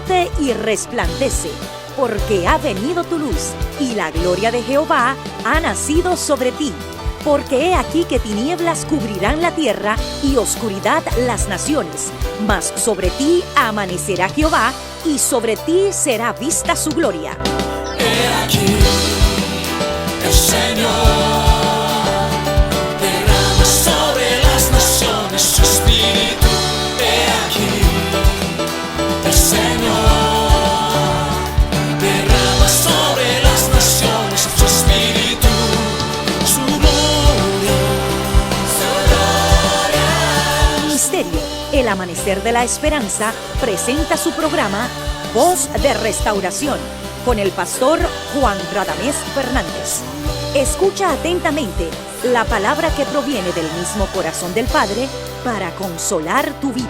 Levántate y resplandece, porque ha venido tu luz, y la gloria de Jehová ha nacido sobre ti. Porque he aquí que tinieblas cubrirán la tierra, y oscuridad las naciones. Mas sobre ti amanecerá Jehová, y sobre ti será vista su gloria. He aquí, el Señor derrama sobre las naciones su espíritu. He aquí, el Señor derrama sobre las naciones su espíritu, su gloria, su gloria. Ministerio El Amanecer de la Esperanza presenta su programa Voz de Restauración con el pastor Juan Radamés Fernández. Escucha atentamente la palabra que proviene del mismo corazón del Padre para consolar tu vida.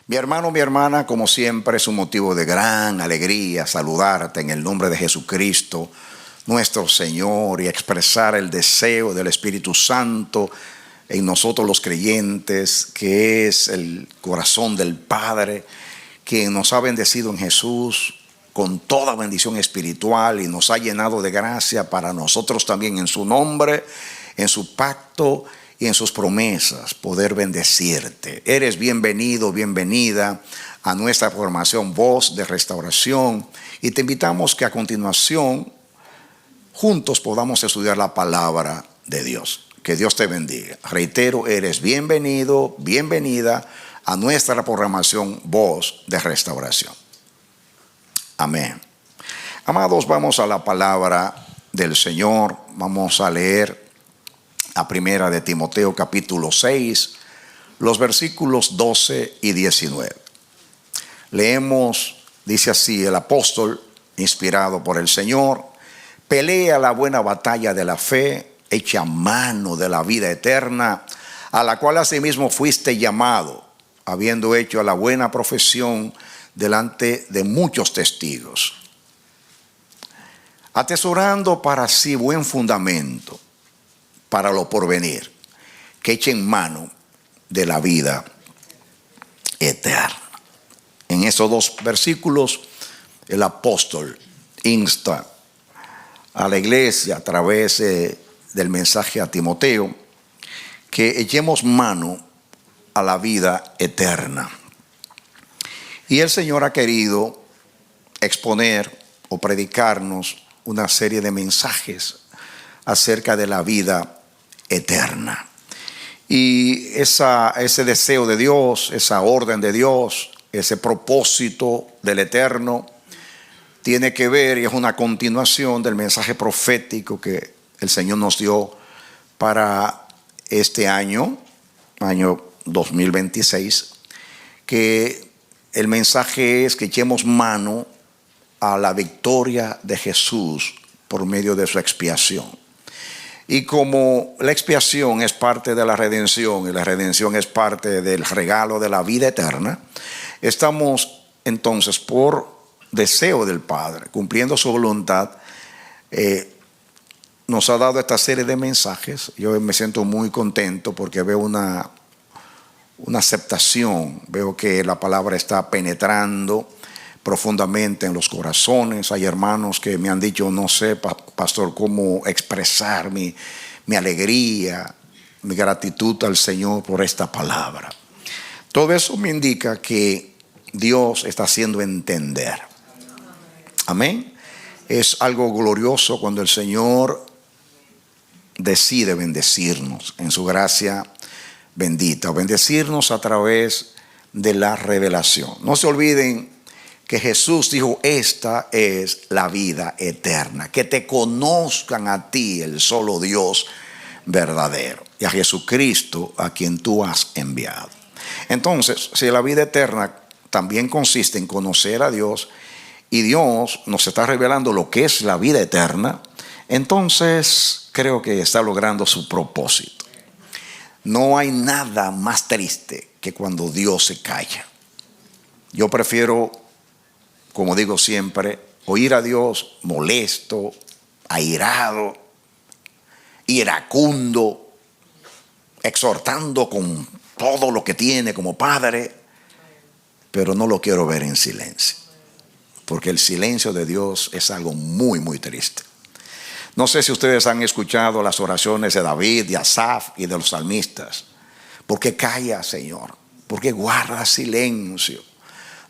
Mi hermano, mi hermana, como siempre es un motivo de gran alegría saludarte en el nombre de Jesucristo, nuestro Señor, y expresar el deseo del Espíritu Santo en nosotros los creyentes, que es el corazón del Padre, quien nos ha bendecido en Jesús con toda bendición espiritual y nos ha llenado de gracia para nosotros también en su nombre, en su pacto y en sus promesas, poder bendecirte. Eres bienvenido, bienvenida a nuestra programación Voz de Restauración, y te invitamos que a continuación juntos podamos estudiar la palabra de Dios. Que Dios te bendiga. Reitero, eres bienvenido, bienvenida a nuestra programación Voz de Restauración. Amén. Amados, vamos a la palabra del Señor. Vamos a leer a primera de Timoteo capítulo 6, los versículos 12 y 19. Leemos, dice así el apóstol, inspirado por el Señor: pelea la buena batalla de la fe, echa mano de la vida eterna, a la cual asimismo fuiste llamado, habiendo hecho la buena profesión delante de muchos testigos. Atesorando para sí buen fundamento para lo porvenir, que echen mano de la vida eterna. En esos dos versículos el apóstol insta a la iglesia a través del mensaje a Timoteo que echemos mano a la vida eterna. Y el Señor ha querido exponer o predicarnos una serie de mensajes acerca de la vida eterna. Y ese deseo de Dios, esa orden de Dios, ese propósito del Eterno tiene que ver, y es una continuación del mensaje profético que el Señor nos dio para este año 2026, que el mensaje es que echemos mano a la victoria de Jesús por medio de su expiación. Y como la expiación es parte de la redención y la redención es parte del regalo de la vida eterna, estamos entonces, por deseo del Padre, cumpliendo su voluntad, nos ha dado esta serie de mensajes. Yo me siento muy contento porque veo una aceptación, veo que la palabra está penetrando profundamente en los corazones. Hay hermanos que me han dicho, no sé, pastor, cómo expresar mi alegría, mi gratitud al Señor por esta palabra. Todo eso me indica que Dios está haciendo entender. Amén. Es algo glorioso cuando el Señor decide bendecirnos en su gracia bendita, bendecirnos a través de la revelación. No se olviden que Jesús dijo: esta es la vida eterna, que te conozcan a ti, el solo Dios verdadero, y a Jesucristo a quien tú has enviado. Entonces, si la vida eterna también consiste en conocer a Dios, y Dios nos está revelando lo que es la vida eterna, entonces creo que está logrando su propósito. No hay nada más triste que cuando Dios se calla. Yo prefiero, como digo siempre, oír a Dios molesto, airado, iracundo, exhortando con todo lo que tiene como padre, pero no lo quiero ver en silencio, porque el silencio de Dios es algo muy, muy triste. No sé si ustedes han escuchado las oraciones de David, de Asaf y de los salmistas. ¿Por qué calla, Señor? ¿Por qué guarda silencio?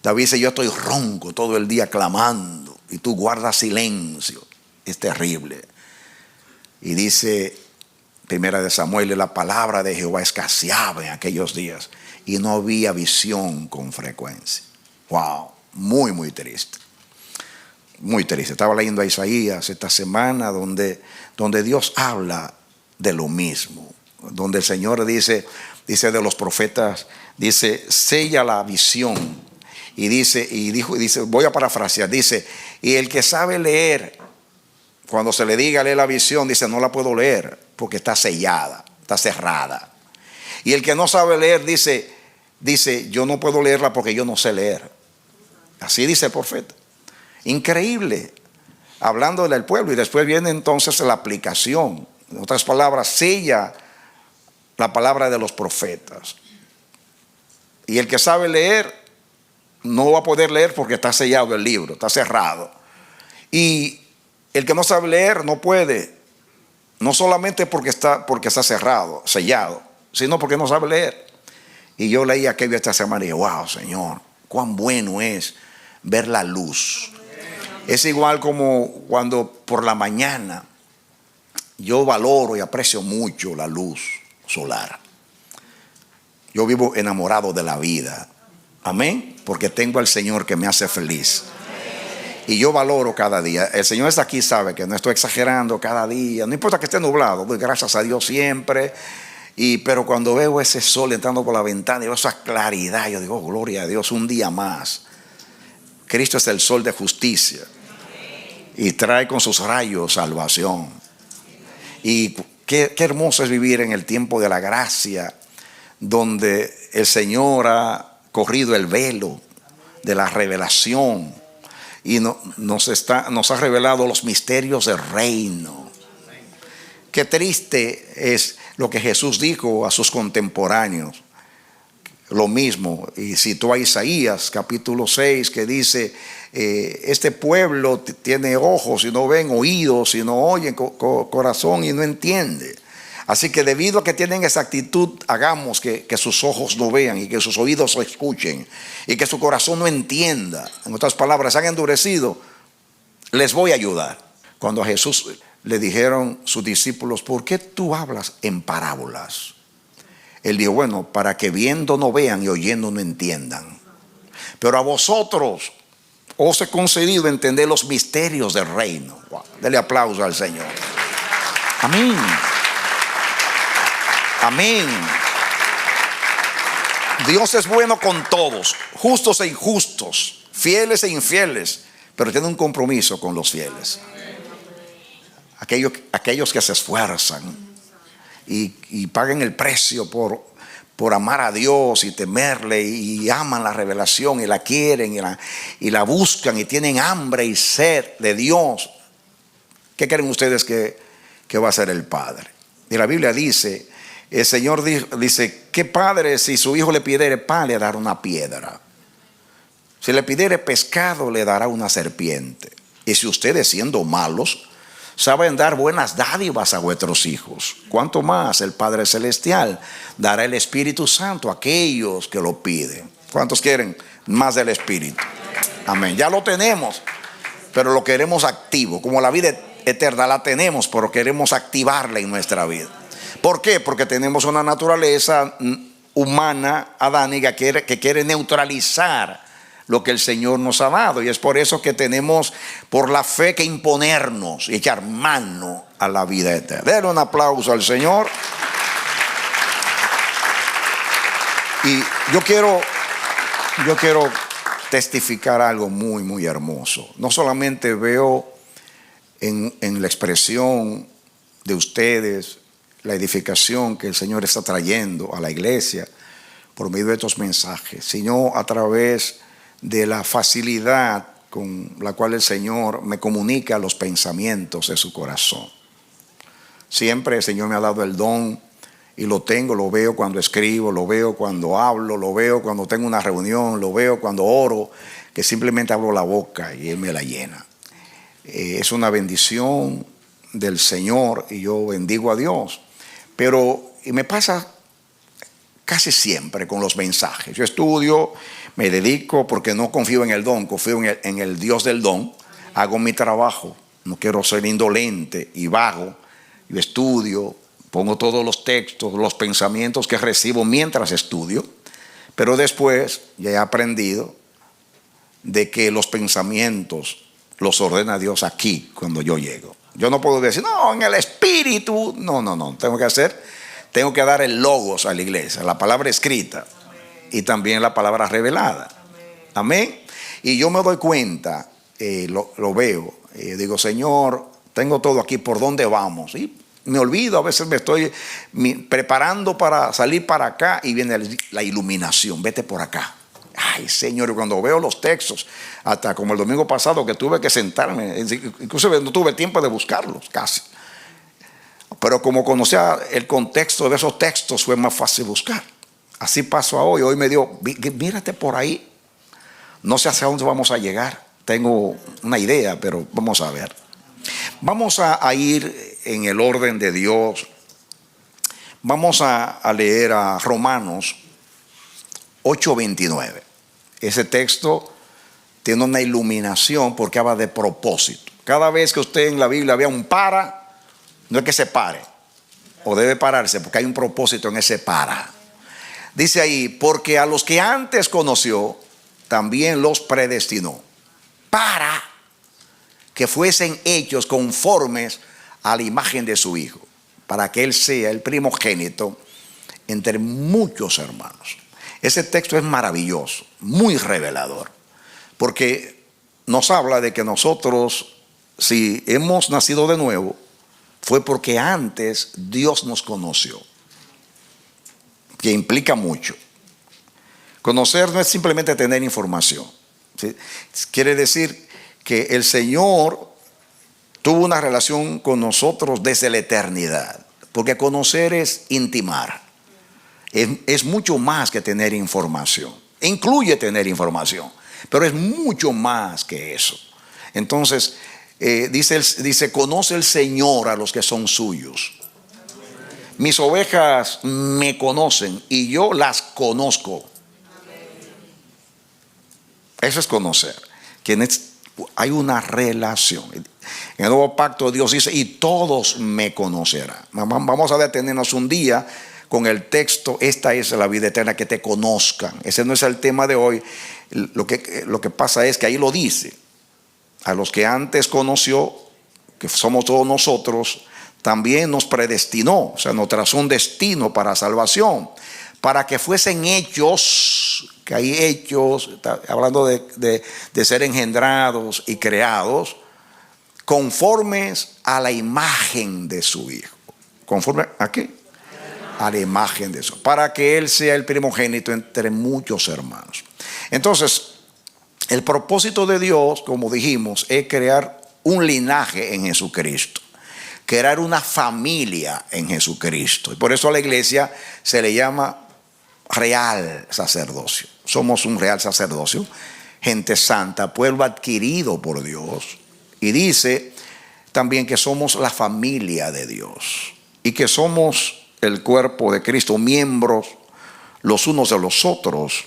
David dice, yo estoy ronco todo el día clamando y tú guardas silencio. Es terrible. Y dice Primera de Samuel, la palabra de Jehová escaseaba en aquellos días y no había visión con frecuencia. Wow, muy, muy triste. Muy triste. Estaba leyendo a Isaías esta semana donde Dios habla de lo mismo. Donde el Señor dice de los profetas, dice, sella la visión. Y dice, voy a parafrasear, dice, y el que sabe leer, cuando se le diga leer la visión, dice, no la puedo leer porque está sellada, está cerrada. Y el que no sabe leer dice, yo no puedo leerla porque yo no sé leer. Así dice el profeta. Increíble, hablando del pueblo. Y después viene entonces la aplicación. En otras palabras, sella la palabra de los profetas. Y el que sabe leer no va a poder leer porque está sellado el libro, está cerrado. Y el que no sabe leer no puede, no solamente porque está cerrado, sellado, sino porque no sabe leer. Y yo leí aquello esta semana y dije, wow, Señor, cuán bueno es ver la luz. Es igual como cuando por la mañana yo valoro y aprecio mucho la luz solar. Yo vivo enamorado de la vida. Amén. Porque tengo al Señor que me hace feliz. Y yo valoro cada día. El Señor está aquí, sabe que no estoy exagerando cada día. No importa que esté nublado, doy gracias a Dios siempre. Pero cuando veo ese sol entrando por la ventana y veo esa claridad, yo digo, oh, gloria a Dios, un día más. Cristo es el sol de justicia y trae con sus rayos salvación. Y qué hermoso es vivir en el tiempo de la gracia, donde el Señor ha corrido el velo de la revelación y nos ha revelado los misterios del reino. Qué triste es lo que Jesús dijo a sus contemporáneos. Lo mismo, y citó a Isaías capítulo 6 que dice, este pueblo tiene ojos y no ven, oídos y no oyen, corazón y no entiende. Así que debido a que tienen esa actitud, hagamos que sus ojos no vean y que sus oídos no escuchen y que su corazón no entienda. En otras palabras, se han endurecido, les voy a ayudar. Cuando a Jesús le dijeron sus discípulos, ¿por qué tú hablas en parábolas? Él dijo, bueno, para que viendo no vean y oyendo no entiendan. Pero a vosotros os he concedido entender los misterios del reino. Wow. Dele aplauso al Señor. Amén. Amén. Dios es bueno con todos, justos e injustos, fieles e infieles, pero tiene un compromiso con los fieles. Aquellos que se esfuerzan y pagan el precio por amar a Dios y temerle, y aman la revelación y la quieren y la buscan y tienen hambre y sed de Dios. ¿Qué creen ustedes que va a hacer el Padre? Y la Biblia dice, el Señor dice, ¿qué padre si su hijo le pidiere pan le dará una piedra? Si le pidiere pescado le dará una serpiente. Y si ustedes siendo malos saben dar buenas dádivas a vuestros hijos, ¿cuánto más el Padre Celestial dará el Espíritu Santo a aquellos que lo piden? ¿Cuántos quieren más del Espíritu? Amén. Ya lo tenemos, pero lo queremos activo. Como la vida eterna la tenemos, pero queremos activarla en nuestra vida. ¿Por qué? Porque tenemos una naturaleza humana, adánica, que quiere neutralizar lo que el Señor nos ha dado. Y es por eso que tenemos por la fe que imponernos y echar mano a la vida eterna. Denle un aplauso al Señor. Y yo quiero testificar algo muy, muy hermoso. No solamente veo en la expresión de ustedes la edificación que el Señor está trayendo a la iglesia por medio de estos mensajes, sino a través de la facilidad con la cual el Señor me comunica los pensamientos de su corazón. Siempre el Señor me ha dado el don y lo tengo, lo veo cuando escribo, lo veo cuando hablo, lo veo cuando tengo una reunión, lo veo cuando oro, que simplemente abro la boca y Él me la llena. Es una bendición del Señor y yo bendigo a Dios. Pero y me pasa casi siempre con los mensajes. Yo estudio, me dedico porque no confío en el don, confío en el Dios del don. Hago mi trabajo, no quiero ser indolente y vago. Yo estudio, pongo todos los textos, los pensamientos que recibo mientras estudio, pero después ya he aprendido de que los pensamientos los ordena Dios aquí cuando yo llego. Yo no puedo decir, no, en el espíritu. No. Tengo que dar el logos a la iglesia, la palabra escrita y también la palabra revelada. Amén. Y yo me doy cuenta, lo veo, digo, Señor, tengo todo aquí, ¿por dónde vamos? Y me olvido, a veces me estoy preparando para salir para acá y viene la iluminación, vete por acá. Ay, Señor, y cuando veo los textos, hasta como el domingo pasado que tuve que sentarme, incluso no tuve tiempo de buscarlos casi. Pero como conocía el contexto de esos textos, fue más fácil buscar. Así pasó a hoy. Hoy me dio, mírate por ahí. No sé hacia dónde vamos a llegar. Tengo una idea, pero vamos a ver. Vamos a ir en el orden de Dios. Vamos a leer a Romanos 8:29. Ese texto tiene una iluminación porque habla de propósito. Cada vez que usted en la Biblia vea un para, no es que se pare, o debe pararse, porque hay un propósito en ese para. Dice ahí, porque a los que antes conoció, también los predestinó, para que fuesen hechos conformes a la imagen de su Hijo, para que Él sea el primogénito entre muchos hermanos. Ese texto es maravilloso, muy revelador, porque nos habla de que nosotros, si hemos nacido de nuevo, fue porque antes Dios nos conoció, que implica mucho. Conocer no es simplemente tener información, ¿sí? Quiere decir que el Señor tuvo una relación con nosotros desde la eternidad, porque conocer es intimar, es mucho más que tener información, incluye tener información, pero es mucho más que eso. Entonces, dice, conoce el Señor a los que son suyos. Mis ovejas me conocen y yo las conozco. Eso es conocer. Hay una relación. En el nuevo pacto Dios dice, y todos me conocerán. Vamos a detenernos un día con el texto, esta es la vida eterna, que te conozcan. Ese no es el tema de hoy. Lo que pasa es que ahí lo dice. A los que antes conoció, que somos todos nosotros, también nos predestinó, o sea, nos trazó un destino para salvación, para que fuesen hechos, que hay hechos, está hablando de ser engendrados y creados, conformes a la imagen de su Hijo. ¿Conforme a qué? A la imagen de su, para que Él sea el primogénito entre muchos hermanos. Entonces, el propósito de Dios, como dijimos, es crear un linaje en Jesucristo, crear una familia en Jesucristo. Y por eso a la iglesia se le llama real sacerdocio. Somos un real sacerdocio, gente santa, pueblo adquirido por Dios. Y dice también que somos la familia de Dios y que somos el cuerpo de Cristo, miembros los unos de los otros.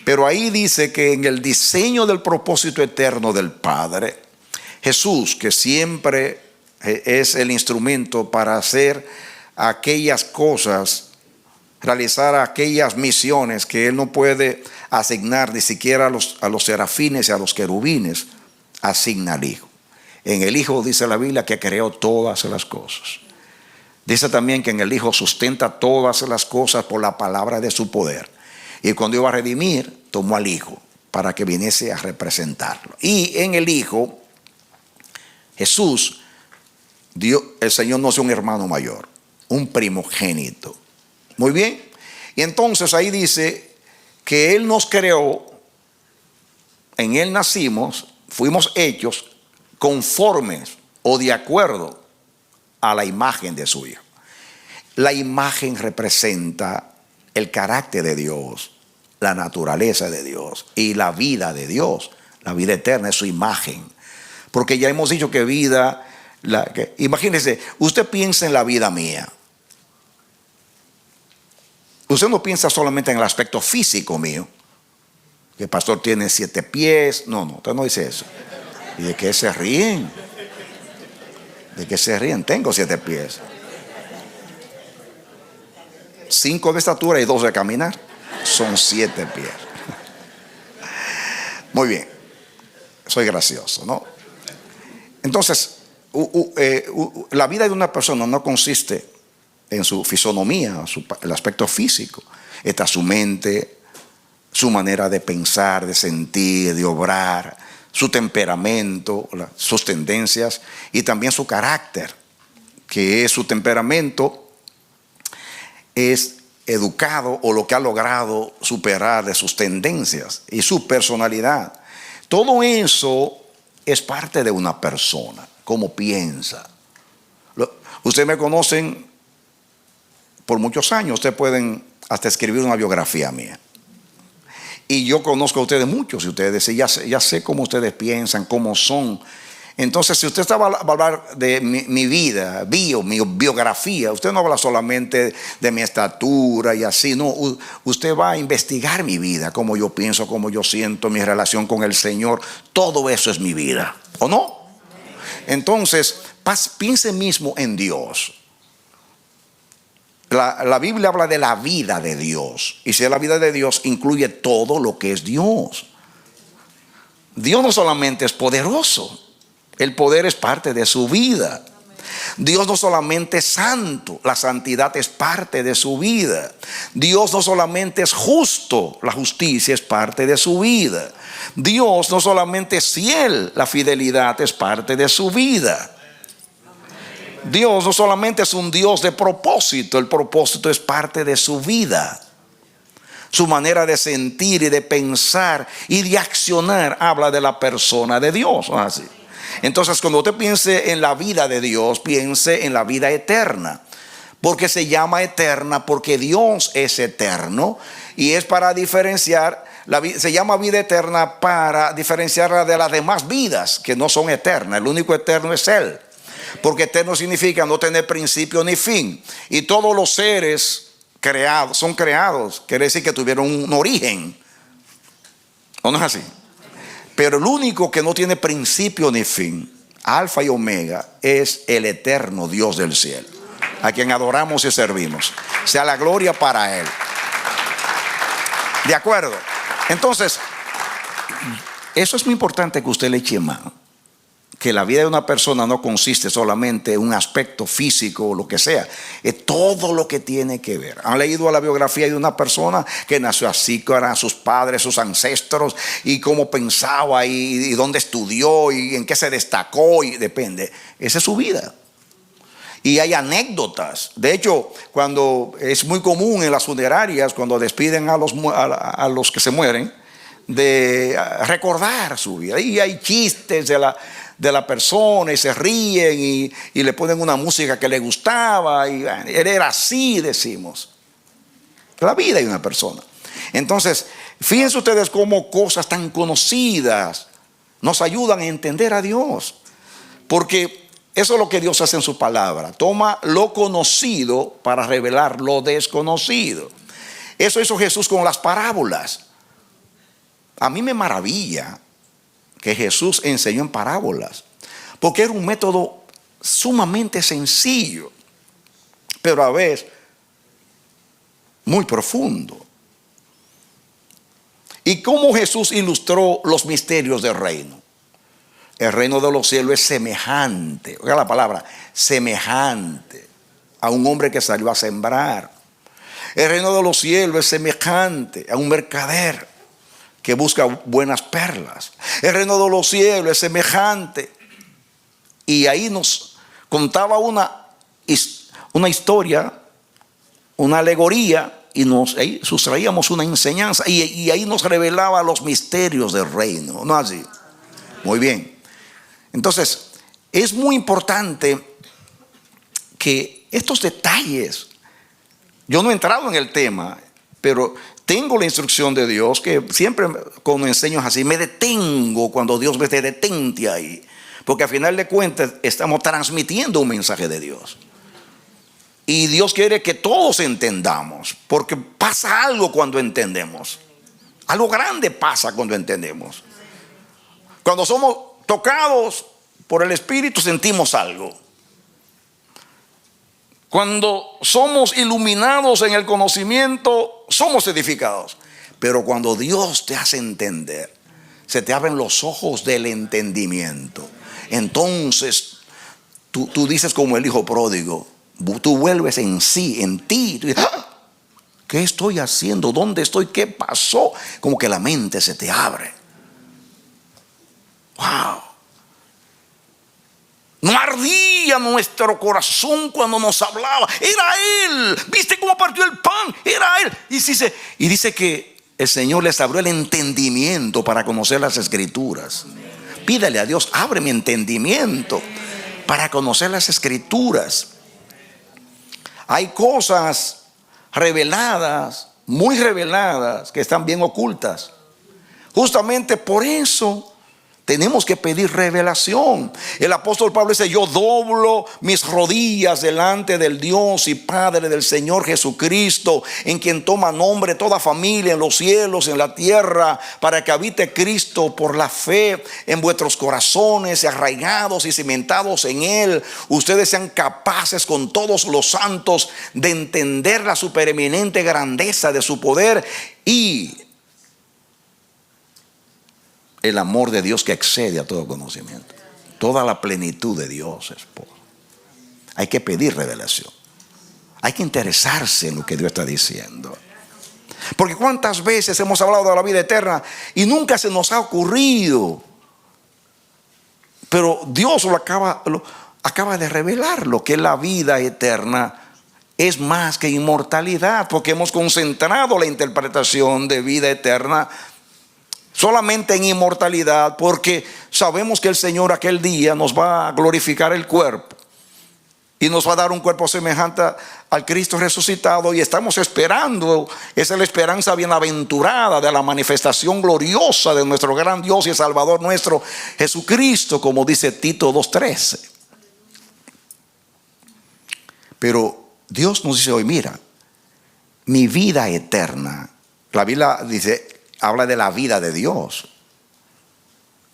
Pero ahí dice que en el diseño del propósito eterno del Padre, Jesús, que siempre es el instrumento para hacer aquellas cosas, realizar aquellas misiones que Él no puede asignar ni siquiera a los serafines y a los querubines, asigna al Hijo. En el Hijo dice la Biblia que creó todas las cosas. Dice también que en el Hijo sustenta todas las cosas por la palabra de su poder. Y cuando iba a redimir, tomó al Hijo para que viniese a representarlo. Y en el Hijo, Jesús, el Señor nos dio un hermano mayor, un primogénito. Muy bien. Y entonces ahí dice que Él nos creó, en Él nacimos, fuimos hechos conformes o de acuerdo a la imagen de su Hijo. La imagen representa el carácter de Dios, la naturaleza de Dios y la vida de Dios. La vida eterna es su imagen. Porque ya hemos dicho que vida, imagínese, usted piensa en la vida mía. Usted no piensa solamente en el aspecto físico mío, que el pastor tiene 7 pies. No, usted no dice eso. ¿Y de qué se ríen? ¿De qué se ríen? Tengo 7 pies. 5 de estatura y 2 de caminar. Son 7 pies. Muy bien. Soy gracioso, ¿no? Entonces, la vida de una persona no consiste en su fisonomía, el aspecto físico. Está su mente, su manera de pensar, de sentir, de obrar, su temperamento, sus tendencias y también su carácter, que es su temperamento, es educado o lo que ha logrado superar de sus tendencias y su personalidad. Todo eso es parte de una persona, cómo piensa. Ustedes me conocen por muchos años, ustedes pueden hasta escribir una biografía mía. Y yo conozco a ustedes muchos, y ustedes ya sé cómo ustedes piensan, cómo son. Entonces, si usted estaba a hablar de mi vida, mi biografía, usted no habla solamente de mi estatura y así, no. Usted va a investigar mi vida, cómo yo pienso, cómo yo siento, mi relación con el Señor. Todo eso es mi vida, ¿o no? Entonces, piense mismo en Dios. La Biblia habla de la vida de Dios. Y si es la vida de Dios, incluye todo lo que es Dios. Dios no solamente es poderoso, el poder es parte de su vida. Dios no solamente es santo, la santidad es parte de su vida. Dios no solamente es justo, la justicia es parte de su vida. Dios no solamente es fiel, la fidelidad es parte de su vida. Dios no solamente es un Dios de propósito, el propósito es parte de su vida. Su manera de sentir y de pensar y de accionar habla de la persona de Dios, ¿no es así? Entonces, cuando usted piense en la vida de Dios, piense en la vida eterna. Porque se llama eterna porque Dios es eterno y es para diferenciar, se llama vida eterna para diferenciarla de las demás vidas que no son eternas. El único eterno es Él. Porque eterno significa no tener principio ni fin. Y todos los seres creados son creados. Quiere decir que tuvieron un origen. ¿O no es así? Pero el único que no tiene principio ni fin, alfa y omega, es el eterno Dios del cielo, a quien adoramos y servimos. Sea la gloria para Él. ¿De acuerdo? Entonces, eso es muy importante que usted le eche mano. Que la vida de una persona no consiste solamente en un aspecto físico o lo que sea, es todo lo que tiene que ver. ¿Han leído la biografía de una persona que nació así, que eran sus padres, sus ancestros, y cómo pensaba y dónde estudió y en qué se destacó? Y depende, esa es su vida. Y hay anécdotas. De hecho, cuando es muy común en las funerarias, cuando despiden a los que se mueren, de recordar su vida. Y hay chistes de la persona y se ríen y le ponen una música que le gustaba y él era así, decimos. La vida de una persona. Entonces, fíjense ustedes cómo cosas tan conocidas nos ayudan a entender a Dios, porque eso es lo que Dios hace en su palabra. Toma lo conocido para revelar lo desconocido. Eso hizo Jesús con las parábolas. A mí me maravilla que Jesús enseñó en parábolas, porque era un método sumamente sencillo, pero a veces muy profundo. ¿Y cómo Jesús ilustró los misterios del reino? El reino de los cielos es semejante, oiga la palabra, semejante a un hombre que salió a sembrar. El reino de los cielos es semejante a un mercader que busca buenas perlas. El reino de los cielos es semejante. Y ahí nos contaba una historia, una alegoría, y ahí sustraíamos una enseñanza. Y ahí nos revelaba los misterios del reino. ¿No así? Muy bien. Entonces, es muy importante que estos detalles, yo no he entrado en el tema, pero tengo la instrucción de Dios que siempre cuando enseño así, me detengo cuando Dios me dice detente ahí. Porque al final de cuentas estamos transmitiendo un mensaje de Dios. Y Dios quiere que todos entendamos, porque pasa algo cuando entendemos. Algo grande pasa cuando entendemos. Cuando somos tocados por el Espíritu sentimos algo. Cuando somos iluminados en el conocimiento, somos edificados. Pero cuando Dios te hace entender, se te abren los ojos del entendimiento. Entonces, tú dices como el hijo pródigo, tú vuelves en sí, en ti. Tú dices, ¡ah! ¿Qué estoy haciendo? ¿Dónde estoy? ¿Qué pasó? Como que la mente se te abre. ¡Wow! No ardía nuestro corazón cuando nos hablaba. Era Él. ¿Viste cómo partió el pan? Era Él. Y dice que el Señor les abrió el entendimiento para conocer las Escrituras. Pídale a Dios, abre mi entendimiento para conocer las Escrituras. Hay cosas reveladas, muy reveladas, que están bien ocultas. Justamente por eso tenemos que pedir revelación. El apóstol Pablo dice, yo doblo mis rodillas delante del Dios y Padre del Señor Jesucristo, en quien toma nombre toda familia en los cielos, en la tierra, para que habite Cristo por la fe en vuestros corazones, y arraigados y cimentados en Él, ustedes sean capaces con todos los santos de entender la supereminente grandeza de su poder y el amor de Dios que excede a todo conocimiento. Toda la plenitud de Dios es por. Hay que pedir revelación. Hay que interesarse en lo que Dios está diciendo. Porque cuántas veces hemos hablado de la vida eterna y nunca se nos ha ocurrido. Pero Dios acaba de revelar lo que es la vida eterna. Es más que inmortalidad, porque hemos concentrado la interpretación de vida eterna solamente en inmortalidad, porque sabemos que el Señor aquel día nos va a glorificar el cuerpo y nos va a dar un cuerpo semejante al Cristo resucitado, y estamos esperando, esa es la esperanza bienaventurada de la manifestación gloriosa de nuestro gran Dios y Salvador nuestro Jesucristo, como dice Tito 2:13. Pero Dios nos dice hoy, mira, mi vida eterna, la Biblia dice, habla de la vida de Dios.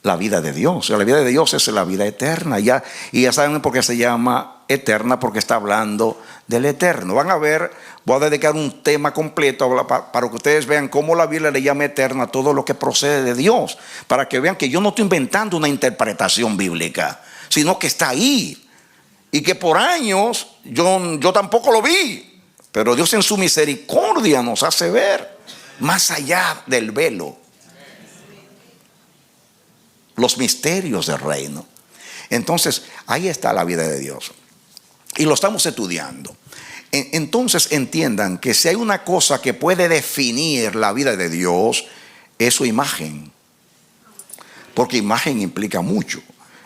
La vida de Dios. La vida de Dios es la vida eterna. Y ya saben por qué se llama eterna, porque está hablando del eterno. Van a ver, voy a dedicar un tema completo para que ustedes vean cómo la Biblia le llama eterna a todo lo que procede de Dios. Para que vean que yo no estoy inventando una interpretación bíblica, sino que está ahí. Y que por años yo tampoco lo vi. Pero Dios en su misericordia nos hace ver más allá del velo los misterios del reino. Entonces ahí está la vida de Dios y lo estamos estudiando. Entonces entiendan que si hay una cosa que puede definir la vida de Dios, es su imagen, porque imagen implica mucho.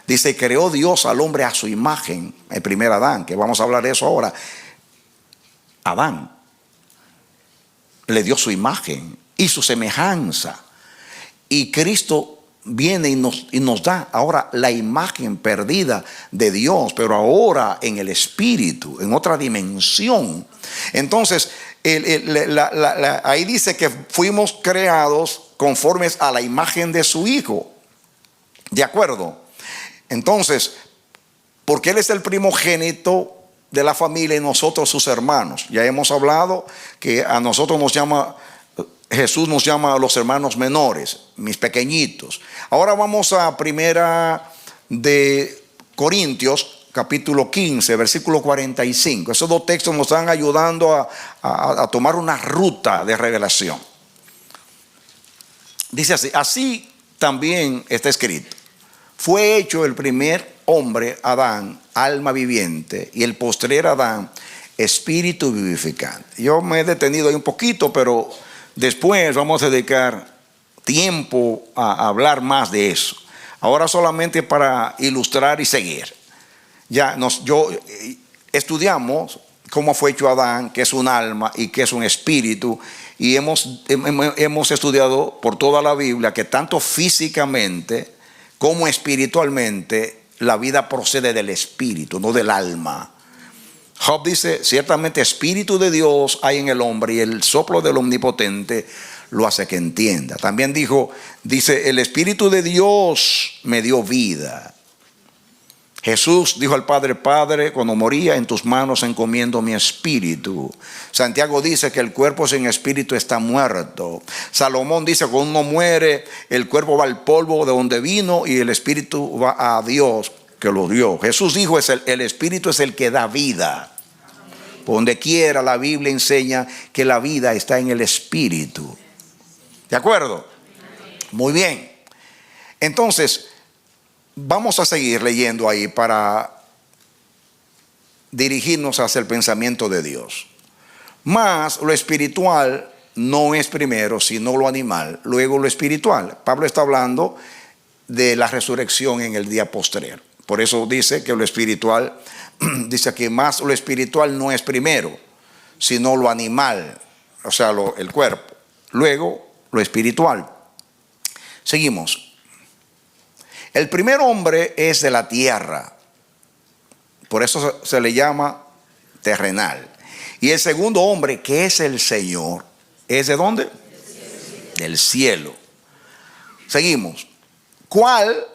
Dice, creó Dios al hombre a su imagen, el primer Adán, que vamos a hablar de eso ahora. Adán le dio su imagen y su semejanza, y Cristo viene y nos da ahora la imagen perdida de Dios, pero ahora en el Espíritu, en otra dimensión. Entonces ahí dice que fuimos creados conformes a la imagen de su Hijo, ¿de acuerdo? Entonces, porque Él es el primogénito de la familia y nosotros sus hermanos. Ya hemos hablado que a nosotros Jesús nos llama a los hermanos menores, mis pequeñitos. Ahora vamos a Primera de Corintios, capítulo 15, versículo 45. Esos dos textos nos están ayudando a tomar una ruta de revelación. Dice así, así también está escrito. Fue hecho el primer hombre, Adán, alma viviente, y el postrer Adán, espíritu vivificante. Yo me he detenido ahí un poquito, pero después vamos a dedicar tiempo a hablar más de eso. Ahora solamente para ilustrar y seguir. estudiamos cómo fue hecho Adán, qué es un alma y qué es un espíritu. Y hemos estudiado por toda la Biblia que tanto físicamente como espiritualmente la vida procede del espíritu, no del alma. Job dice, ciertamente espíritu de Dios hay en el hombre y el soplo del omnipotente lo hace que entienda. También dice, el espíritu de Dios me dio vida. Jesús dijo al Padre, Padre, cuando moría, en tus manos encomiendo mi espíritu. Santiago dice que el cuerpo sin espíritu está muerto. Salomón dice, cuando uno muere, el cuerpo va al polvo de donde vino y el espíritu va a Dios que lo dio. Jesús dijo, el espíritu es el que da vida. Por donde quiera la Biblia enseña que la vida está en el espíritu. ¿De acuerdo? Muy bien. Entonces, vamos a seguir leyendo ahí para dirigirnos hacia el pensamiento de Dios. Mas lo espiritual no es primero, sino lo animal, luego lo espiritual. Pablo está hablando de la resurrección en el día postrero. Por eso dice que lo espiritual, dice que más lo espiritual no es primero, sino lo animal, o sea, el cuerpo. Luego lo espiritual. Seguimos. El primer hombre es de la tierra, por eso se le llama terrenal. Y el segundo hombre, que es el Señor, ¿es de dónde? Del cielo. Seguimos. ¿Cuál?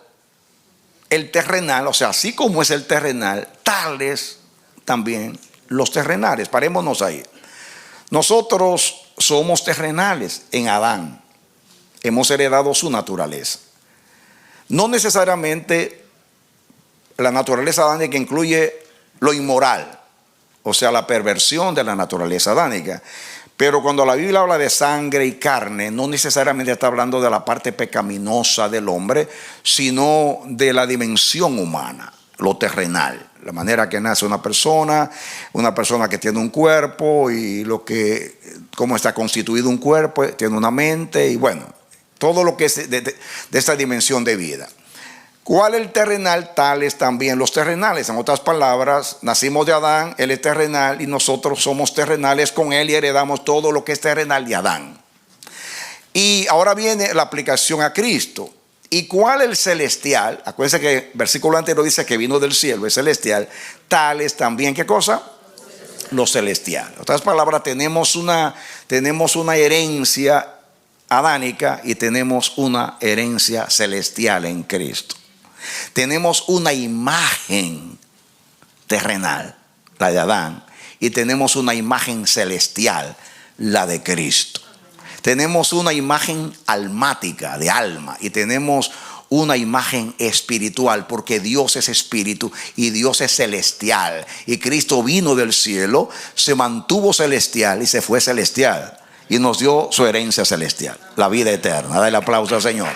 El terrenal, o sea, así como es el terrenal, tales también los terrenales. Parémonos ahí. Nosotros somos terrenales en Adán. Hemos heredado su naturaleza. No necesariamente la naturaleza adánica incluye lo inmoral, o sea, la perversión de la naturaleza adánica. Pero cuando la Biblia habla de sangre y carne, no necesariamente está hablando de la parte pecaminosa del hombre, sino de la dimensión humana, lo terrenal. La manera que nace una persona que tiene un cuerpo y cómo está constituido un cuerpo, tiene una mente y bueno, todo lo que es de esta dimensión de vida. ¿Cuál es el terrenal? Tales también los terrenales. En otras palabras, nacimos de Adán, él es terrenal y nosotros somos terrenales con él y heredamos todo lo que es terrenal de Adán. Y ahora viene la aplicación a Cristo. ¿Y cuál es el celestial? Acuérdense que el versículo anterior dice que vino del cielo, es celestial. Tales también, ¿qué cosa? Lo celestial. En otras palabras, tenemos una herencia adánica y tenemos una herencia celestial en Cristo. Tenemos una imagen terrenal, la de Adán, y tenemos una imagen celestial, la de Cristo. Tenemos una imagen almática, de alma, y tenemos una imagen espiritual, porque Dios es espíritu y Dios es celestial. Y Cristo vino del cielo, se mantuvo celestial y se fue celestial. Y nos dio su herencia celestial, la vida eterna. Dale aplauso al Señor.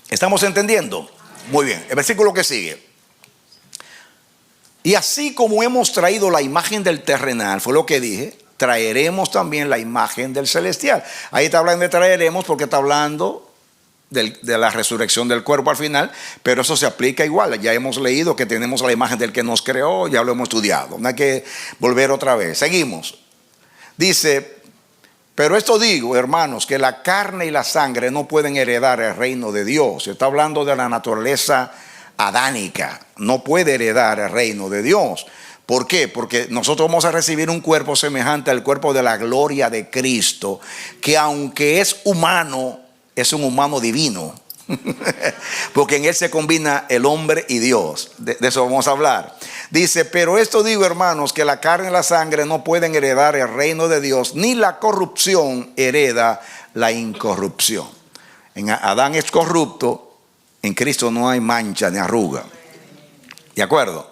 ¿Estamos entendiendo? Muy bien. El versículo que sigue. Y así como hemos traído la imagen del terrenal, fue lo que dije, traeremos también la imagen del celestial. Ahí está hablando de traeremos porque está hablando de la resurrección del cuerpo al final, pero eso se aplica igual. Ya hemos leído que tenemos la imagen del que nos creó, ya lo hemos estudiado. No hay que volver otra vez. Seguimos. Dice, pero esto digo, hermanos, que la carne y la sangre no pueden heredar el reino de Dios. Se está hablando de la naturaleza adánica. No puede heredar el reino de Dios. ¿Por qué? Porque nosotros vamos a recibir un cuerpo semejante al cuerpo de la gloria de Cristo, que aunque es humano, es un humano divino. Porque en él se combina el hombre y Dios. De eso vamos a hablar. Dice, pero esto digo, hermanos, que la carne y la sangre no pueden heredar el reino de Dios, ni la corrupción hereda la incorrupción. En Adán es corrupto, en Cristo no hay mancha ni arruga. ¿De acuerdo?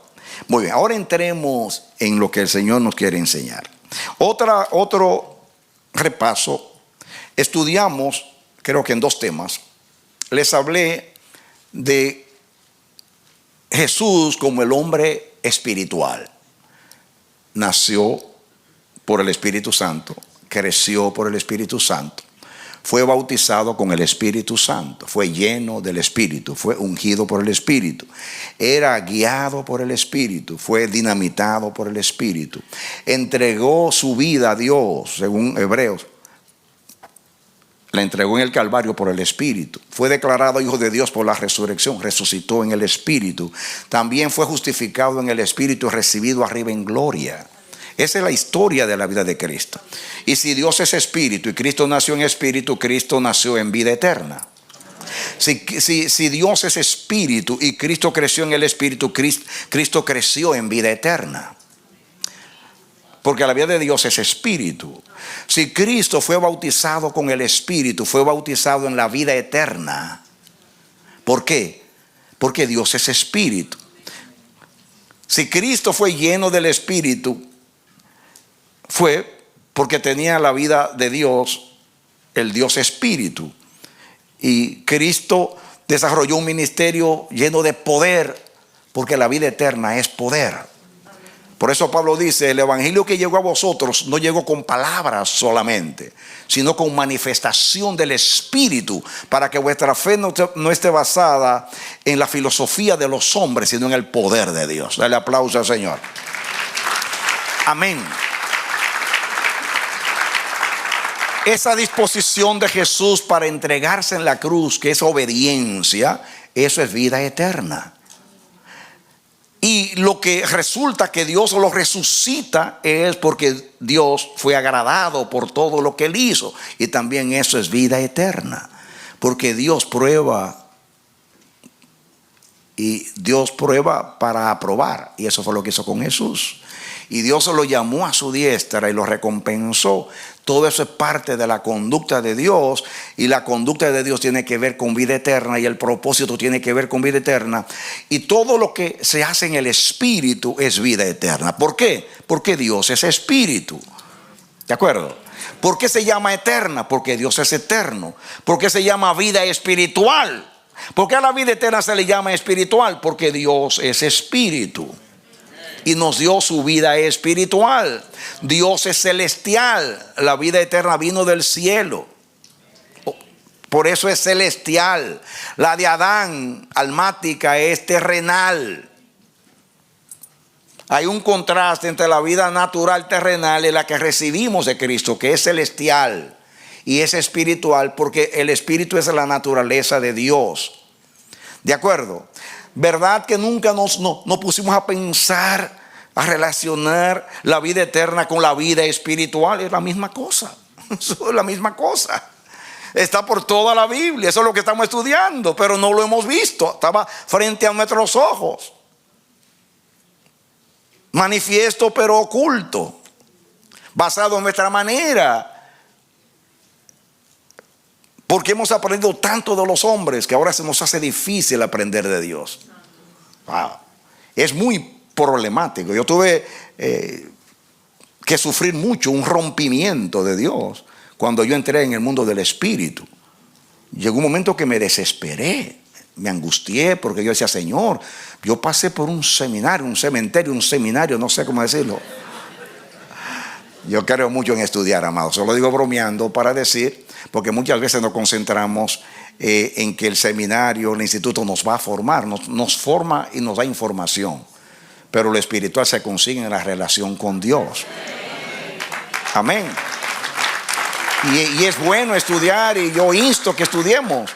Muy bien, ahora entremos en lo que el Señor nos quiere enseñar. Otro repaso. Estudiamos, creo que en 2 temas. Les hablé de Jesús como el hombre espiritual. Nació por el Espíritu Santo, creció por el Espíritu Santo, fue bautizado con el Espíritu Santo, fue lleno del Espíritu, fue ungido por el Espíritu, era guiado por el Espíritu, fue dinamitado por el Espíritu, entregó su vida a Dios, según Hebreos, la entregó en el Calvario por el Espíritu, fue declarado hijo de Dios por la resurrección, resucitó en el Espíritu, también fue justificado en el Espíritu y recibido arriba en gloria. Esa es la historia de la vida de Cristo. Y si Dios es espíritu y Cristo nació en espíritu, Cristo nació en vida eterna. Si Dios es espíritu y Cristo creció en el espíritu, Cristo creció en vida eterna. Porque la vida de Dios es espíritu. Si Cristo fue bautizado con el Espíritu, fue bautizado en la vida eterna. ¿Por qué? Porque Dios es espíritu. Si Cristo fue lleno del Espíritu, fue porque tenía la vida de Dios, el Dios espíritu. Y Cristo desarrolló un ministerio lleno de poder, porque la vida eterna es poder. Por eso Pablo dice, el evangelio que llegó a vosotros no llegó con palabras solamente, sino con manifestación del Espíritu, para que vuestra fe no esté basada en la filosofía de los hombres, sino en el poder de Dios. Dale aplauso al Señor. Amén. Esa disposición de Jesús para entregarse en la cruz, que es obediencia, eso es vida eterna. Y lo que resulta que Dios lo resucita es porque Dios fue agradado por todo lo que Él hizo. Y también eso es vida eterna. Porque Dios prueba. Y Dios prueba para aprobar. Y eso fue lo que hizo con Jesús. Y Dios lo llamó a su diestra y lo recompensó. Todo eso es parte de la conducta de Dios. Y la conducta de Dios tiene que ver con vida eterna. Y el propósito tiene que ver con vida eterna. Y todo lo que se hace en el Espíritu es vida eterna. ¿Por qué? Porque Dios es Espíritu. ¿De acuerdo? ¿Por qué se llama eterna? Porque Dios es eterno. ¿Por qué se llama vida espiritual? ¿Por qué a la vida eterna se le llama espiritual? Porque Dios es Espíritu. Y nos dio su vida espiritual. Dios es celestial. La vida eterna vino del cielo. Por eso es celestial. La de Adán, almática, es terrenal. Hay un contraste entre la vida natural terrenal y la que recibimos de Cristo, que es celestial y es espiritual, porque el espíritu es la naturaleza de Dios. ¿De acuerdo? ¿Verdad que nunca nos pusimos a pensar, a relacionar la vida eterna con la vida espiritual? Es la misma cosa. Eso es la misma cosa. Está por toda la Biblia. Eso es lo que estamos estudiando, pero no lo hemos visto. Estaba frente a nuestros ojos. Manifiesto pero oculto. Basado en nuestra manera. Porque hemos aprendido tanto de los hombres que ahora se nos hace difícil aprender de Dios. Wow. Es muy problemático. Yo tuve que sufrir mucho un rompimiento de Dios cuando yo entré en el mundo del Espíritu. Llegó un momento que me desesperé, me angustié, porque yo decía, Señor, yo pasé por un seminario, un cementerio, un seminario, no sé cómo decirlo. Yo creo mucho en estudiar, amados. Solo digo bromeando para decir, porque muchas veces nos concentramos en que el seminario, el instituto nos va a formar, nos forma y nos da información. Pero lo espiritual se consigue en la relación con Dios. Amén. Y es bueno estudiar, y yo insto que estudiemos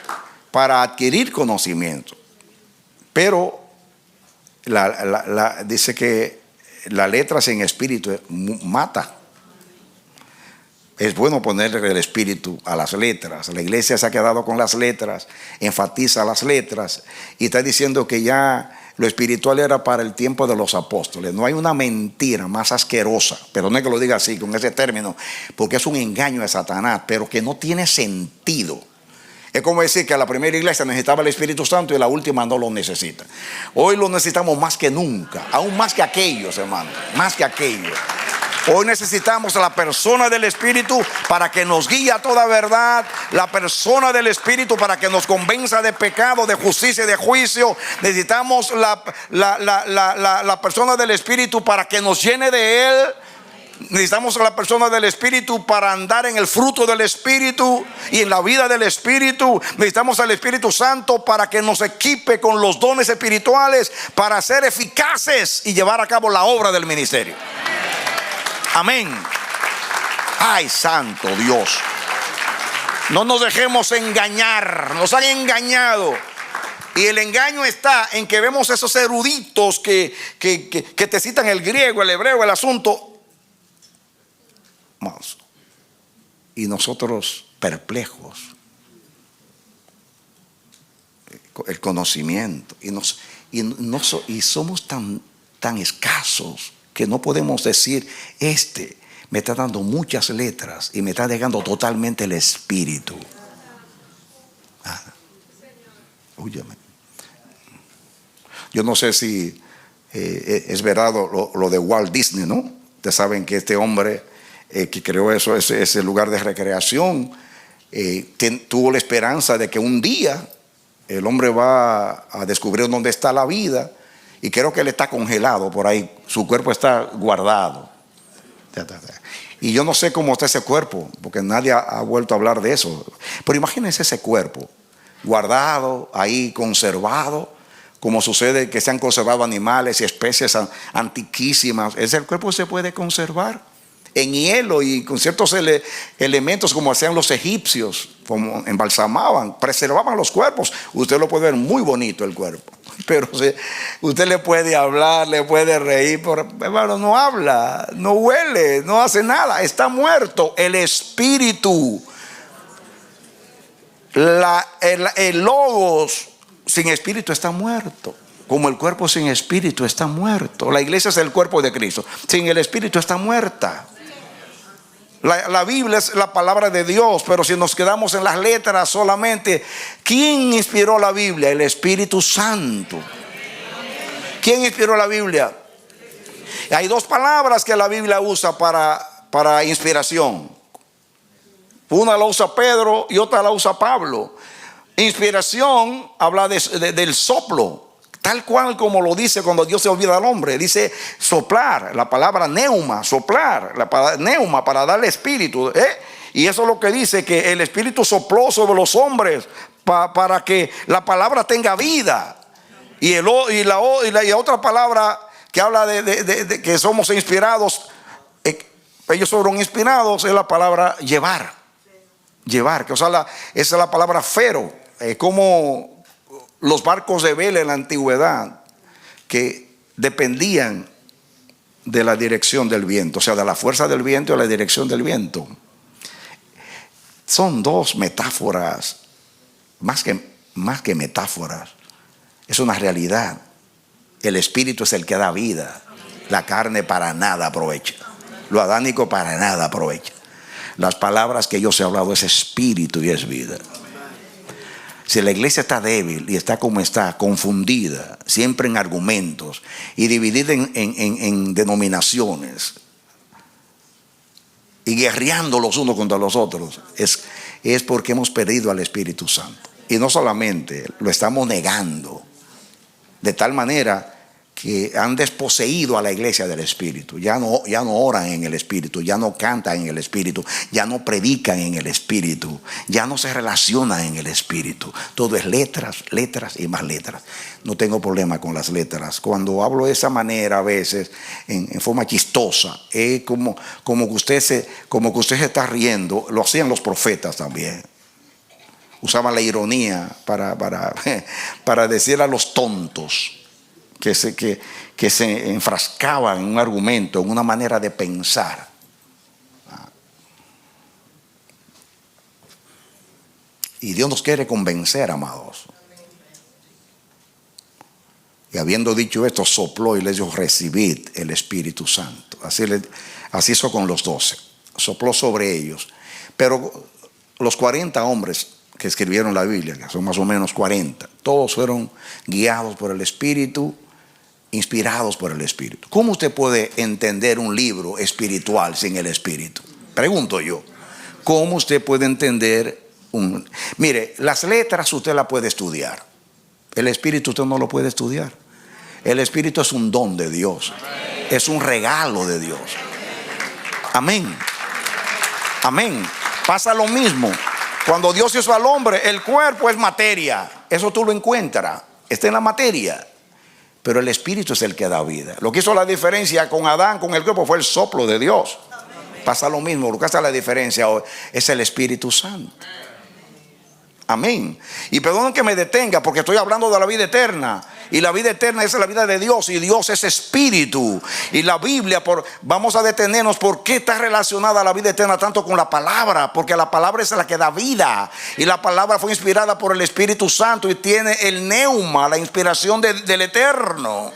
para adquirir conocimiento. Pero dice que la letra sin espíritu mata. Es bueno ponerle el espíritu a las letras. La iglesia se ha quedado con las letras, enfatiza las letras y está diciendo que ya lo espiritual era para el tiempo de los apóstoles. No hay una mentira más asquerosa, pero no es que lo diga así con ese término, porque es un engaño de Satanás, pero que no tiene sentido. Es como decir que la primera iglesia necesitaba el Espíritu Santo y la última no lo necesita. Hoy lo necesitamos más que nunca, aún más que aquellos, hermano, más que aquellos. Hoy necesitamos a la persona del Espíritu para que nos guíe a toda verdad. La persona del Espíritu para que nos convenza de pecado, de justicia y de juicio. Necesitamos la persona del Espíritu para que nos llene de Él. Necesitamos a la persona del Espíritu para andar en el fruto del Espíritu y en la vida del Espíritu. Necesitamos al Espíritu Santo para que nos equipe con los dones espirituales para ser eficaces y llevar a cabo la obra del ministerio. Amén. Ay, santo Dios. No nos dejemos engañar. Nos han engañado. Y el engaño está en que vemos esos eruditos que te citan el griego, el hebreo, el asunto. Y nosotros perplejos. El conocimiento. Y somos tan escasos que no podemos decir, me está dando muchas letras y me está dejando totalmente el espíritu. Óyeme. Yo no sé si es verdad lo de Walt Disney, ¿no? Ustedes saben que este hombre que creó ese lugar de recreación tuvo la esperanza de que un día el hombre va a descubrir dónde está la vida, y creo que él está congelado por ahí, su cuerpo está guardado. Y yo no sé cómo está ese cuerpo, porque nadie ha vuelto a hablar de eso. Pero imagínense ese cuerpo guardado ahí, conservado, como sucede que se han conservado animales y especies antiquísimas. Ese cuerpo se puede conservar en hielo y con ciertos elementos, como hacían los egipcios, como embalsamaban, preservaban los cuerpos. Usted lo puede ver muy bonito el cuerpo, pero usted le puede hablar, le puede reír, pero hermano, no habla, no huele, no hace nada, está muerto. El espíritu, el logos sin espíritu está muerto, como el cuerpo sin espíritu está muerto. La iglesia es el cuerpo de Cristo, sin el espíritu está muerta. La Biblia es la palabra de Dios, pero si nos quedamos en las letras solamente, ¿quién inspiró la Biblia? El Espíritu Santo. ¿Quién inspiró la Biblia? Hay dos palabras que la Biblia usa para inspiración. Una la usa Pedro y otra la usa Pablo. Inspiración habla del soplo, tal cual como lo dice cuando Dios se olvida al hombre. Dice soplar, la palabra neuma, soplar, la palabra neuma para darle espíritu. Y eso es lo que dice, que el espíritu sopló sobre los hombres para que la palabra tenga vida. Y la otra palabra que habla de que somos inspirados, ellos fueron inspirados, es la palabra llevar. Llevar, que esa es la palabra fero, como los barcos de vela en la antigüedad, que dependían de la dirección del viento, o sea, de la fuerza del viento y la dirección del viento. Son dos metáforas, más que metáforas, es una realidad. El espíritu es el que da vida, la carne para nada aprovecha, lo adánico para nada aprovecha. Las palabras que yo os he hablado es espíritu y es vida. Si la iglesia está débil y está como está, confundida, siempre en argumentos y dividida en denominaciones y guerreando los unos contra los otros, es porque hemos perdido al Espíritu Santo. Y no solamente lo estamos negando, de tal manera que han desposeído a la iglesia del Espíritu. Ya no oran en el Espíritu, ya no cantan en el Espíritu, ya no predican en el Espíritu, ya no se relacionan en el Espíritu. Todo es letras, letras y más letras. No tengo problema con las letras. Cuando hablo de esa manera, a veces en forma chistosa, como que usted se está riendo. Lo hacían los profetas también. Usaban la ironía para decir a los tontos que se enfrascaban en un argumento, en una manera de pensar. Y Dios nos quiere convencer, amados. Y habiendo dicho esto, sopló y les dijo: recibid el Espíritu Santo. Así hizo con los 12. Sopló sobre ellos. Pero los 40 hombres que escribieron la Biblia, que son más o menos 40, todos fueron guiados por el Espíritu, inspirados por el Espíritu. ¿Cómo usted puede entender un libro espiritual sin el Espíritu? Pregunto yo. ¿Cómo usted puede entender Mire, las letras usted las puede estudiar. El Espíritu usted no lo puede estudiar. El Espíritu es un don de Dios. Es un regalo de Dios. Amén. Amén. Pasa lo mismo. Cuando Dios hizo al hombre, el cuerpo es materia. Eso tú lo encuentras. Está en la materia. Pero el espíritu es el que da vida. Lo que hizo la diferencia con Adán, con el cuerpo, fue el soplo de Dios. Pasa lo mismo. Lo que hace la diferencia hoy es el Espíritu Santo. Amén. Y perdonen que me detenga porque estoy hablando de la vida eterna. Y la vida eterna es la vida de Dios. Y Dios es espíritu. Y la Biblia, vamos a detenernos. ¿Por qué está relacionada la vida eterna tanto con la palabra? Porque la palabra es la que da vida. Y la palabra fue inspirada por el Espíritu Santo. Y tiene el neuma, la inspiración del Eterno.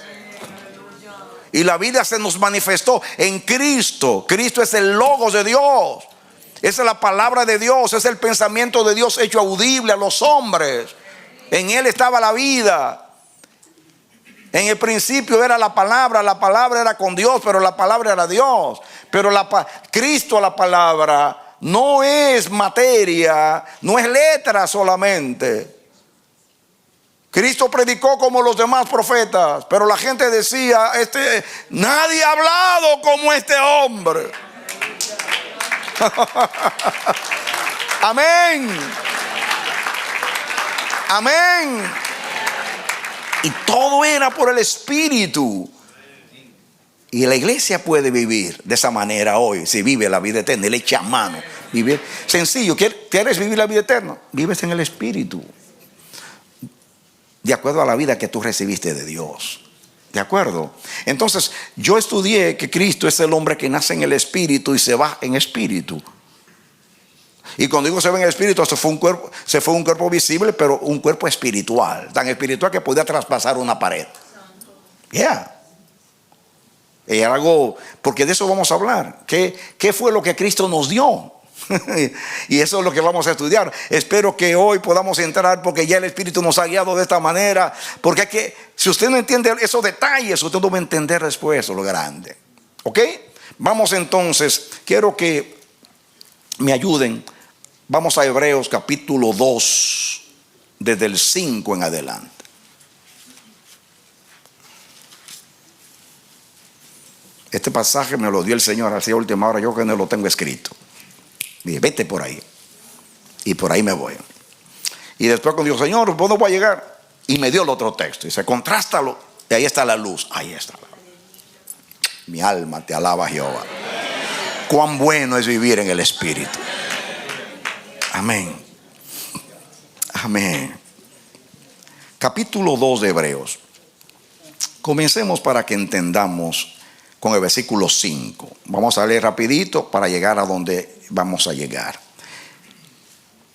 Y la vida se nos manifestó en Cristo. Cristo es el logos de Dios. Esa es la palabra de Dios. Es el pensamiento de Dios hecho audible a los hombres. En Él estaba la vida. En el principio era la palabra era con Dios, pero la palabra era Dios. Pero Cristo, la palabra, no es materia, no es letra solamente. Cristo predicó como los demás profetas, pero la gente decía, nadie ha hablado como este hombre. Amén. Amén. Y todo era por el Espíritu. Y la iglesia puede vivir de esa manera hoy. Si vive la vida eterna, le echa mano. Vive sencillo. ¿Quieres vivir la vida eterna? Vives en el Espíritu, de acuerdo a la vida que tú recibiste de Dios. ¿De acuerdo? Entonces yo estudié que Cristo es el hombre que nace en el Espíritu y se va en espíritu. Y cuando digo se va en el Espíritu, se fue un cuerpo visible, pero un cuerpo espiritual. Tan espiritual que podía traspasar una pared. Y algo, porque de eso vamos a hablar. ¿Qué fue lo que Cristo nos dio? Y eso es lo que vamos a estudiar. Espero que hoy podamos entrar, porque ya el Espíritu nos ha guiado de esta manera. Porque si usted no entiende esos detalles, usted no va a entender después lo grande. ¿Ok? Vamos entonces, quiero que me ayuden. Vamos a Hebreos capítulo 2, desde el 5 en adelante. Este pasaje me lo dio el Señor así a última hora. Yo que no lo tengo escrito. Dije, vete por ahí. Y por ahí me voy. Y después cuando digo, Señor, ¿dónde voy a llegar? Y me dio el otro texto. Dice, contrástalo. Y ahí está la luz. Ahí está. Mi alma te alaba, Jehová. Cuán bueno es vivir en el Espíritu. Amén. Amén. Capítulo 2 de Hebreos. Comencemos para que entendamos con el versículo 5. Vamos a leer rapidito para llegar a donde vamos a llegar.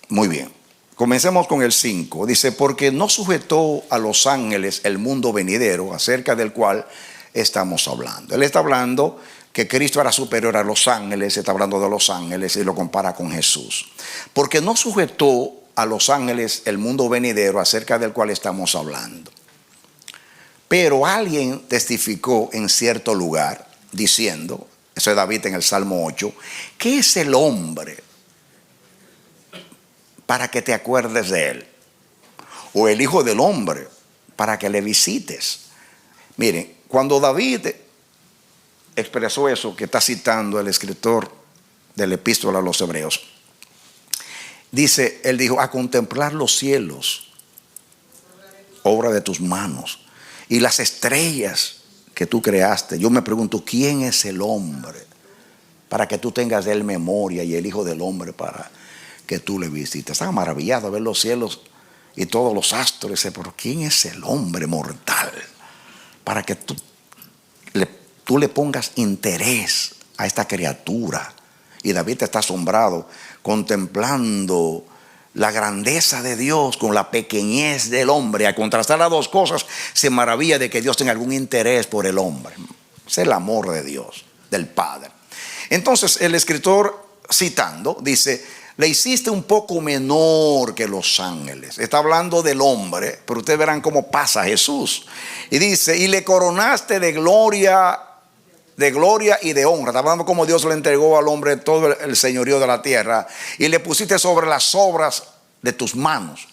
Muy bien. Comencemos con el 5. Dice, porque no sujetó a los ángeles el mundo venidero, acerca del cual estamos hablando. Él está hablando que Cristo era superior a los ángeles. Está hablando de los ángeles y lo compara con Jesús. Porque no sujetó a los ángeles el mundo venidero, acerca del cual estamos hablando. Pero alguien testificó en cierto lugar, diciendo, eso es David en el Salmo 8, ¿qué es el hombre para que te acuerdes de él? O el hijo del hombre para que le visites. Miren, cuando David expresó eso que está citando el escritor de la epístola a los Hebreos, dice, él dijo, a contemplar los cielos, obra de tus manos, y las estrellas que tú creaste. Yo me pregunto, ¿quién es el hombre para que tú tengas de él memoria, y el hijo del hombre para que tú le visites? Estaba maravillado ver los cielos y todos los astros. Pero ¿quién es el hombre mortal para que tú le pongas interés a esta criatura? Y David está asombrado contemplando la grandeza de Dios con la pequeñez del hombre. A contrastar las dos cosas, se maravilla de que Dios tenga algún interés por el hombre. Es el amor de Dios, del Padre. Entonces el escritor, citando, dice, le hiciste un poco menor que los ángeles. Está hablando del hombre, pero ustedes verán cómo pasa Jesús. Y dice, y le coronaste de gloria y de honra. Está hablando como Dios le entregó al hombre todo el señorío de la tierra, y le pusiste sobre las obras de tus manos.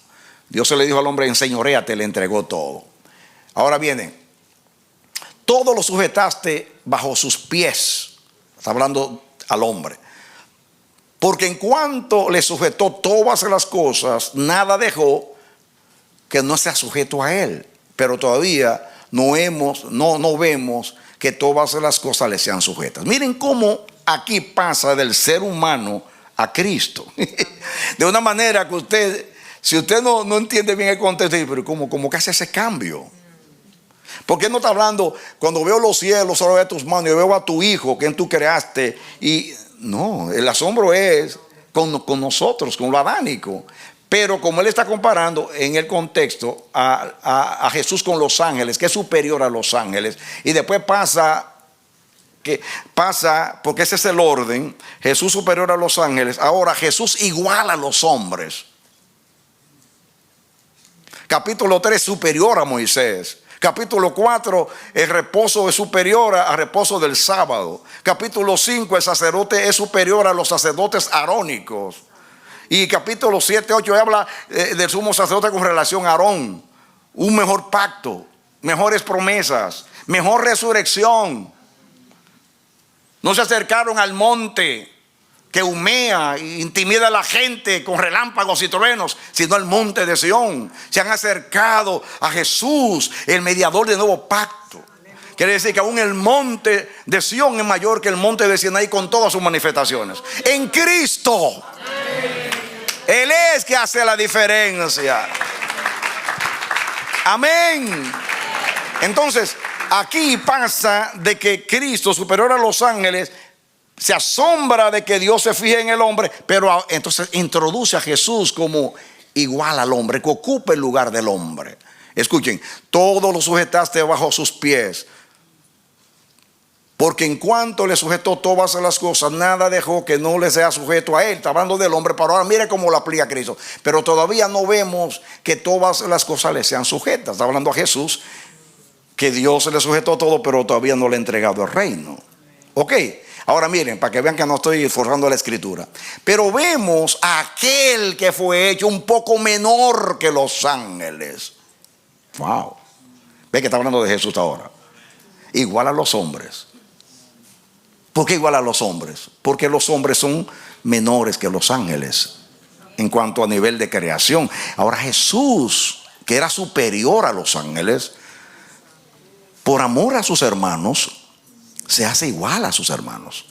Dios se le dijo al hombre, enseñoréate, le entregó todo. Ahora viene, todo lo sujetaste bajo sus pies. Está hablando al hombre. Porque en cuanto le sujetó todas las cosas, nada dejó que no sea sujeto a él. Pero todavía no vemos que todas las cosas le sean sujetas. Miren cómo aquí pasa del ser humano a Cristo. De una manera que usted, si usted no entiende bien el contexto, pero ¿cómo que hace ese cambio? ¿Por qué no está hablando, cuando veo los cielos, solo veo tus manos, y veo a tu hijo, quien tú creaste? Y no, el asombro es con nosotros, con lo adánico. Pero como él está comparando en el contexto a Jesús con los ángeles, que es superior a los ángeles, y después pasa, porque ese es el orden, Jesús superior a los ángeles, ahora Jesús igual a los hombres. Capítulo 3, superior a Moisés. Capítulo 4, el reposo es superior al reposo del sábado. Capítulo 5, el sacerdote es superior a los sacerdotes arónicos. Y capítulo 7, 8 habla del sumo sacerdote con relación a Aarón. Un mejor pacto, mejores promesas, mejor resurrección. No se acercaron al monte que humea e intimida a la gente con relámpagos y truenos, sino al monte de Sión. Se han acercado a Jesús, el mediador del nuevo pacto. Quiere decir que aún el monte de Sión es mayor que el monte de Sinaí con todas sus manifestaciones. En Cristo, Él es que hace la diferencia. Amén. Entonces, aquí pasa de que Cristo, superior a los ángeles, se asombra de que Dios se fije en el hombre, pero entonces introduce a Jesús como igual al hombre, que ocupa el lugar del hombre. Escuchen, todo lo sujetaste bajo sus pies, porque en cuanto le sujetó todas las cosas, nada dejó que no le sea sujeto a él. Está hablando del hombre, pero ahora mire cómo lo aplica Cristo. Pero todavía no vemos que todas las cosas le sean sujetas. Está hablando a Jesús, que Dios le sujetó todo, pero todavía no le ha entregado el reino. Ok. Ahora miren, para que vean que no estoy forzando la escritura. Pero vemos a aquel que fue hecho un poco menor que los ángeles. Wow. Ve que está hablando de Jesús ahora. Igual a los hombres. ¿Por qué igual a los hombres? Porque los hombres son menores que los ángeles en cuanto a nivel de creación. Ahora Jesús, que era superior a los ángeles, por amor a sus hermanos, se hace igual a sus hermanos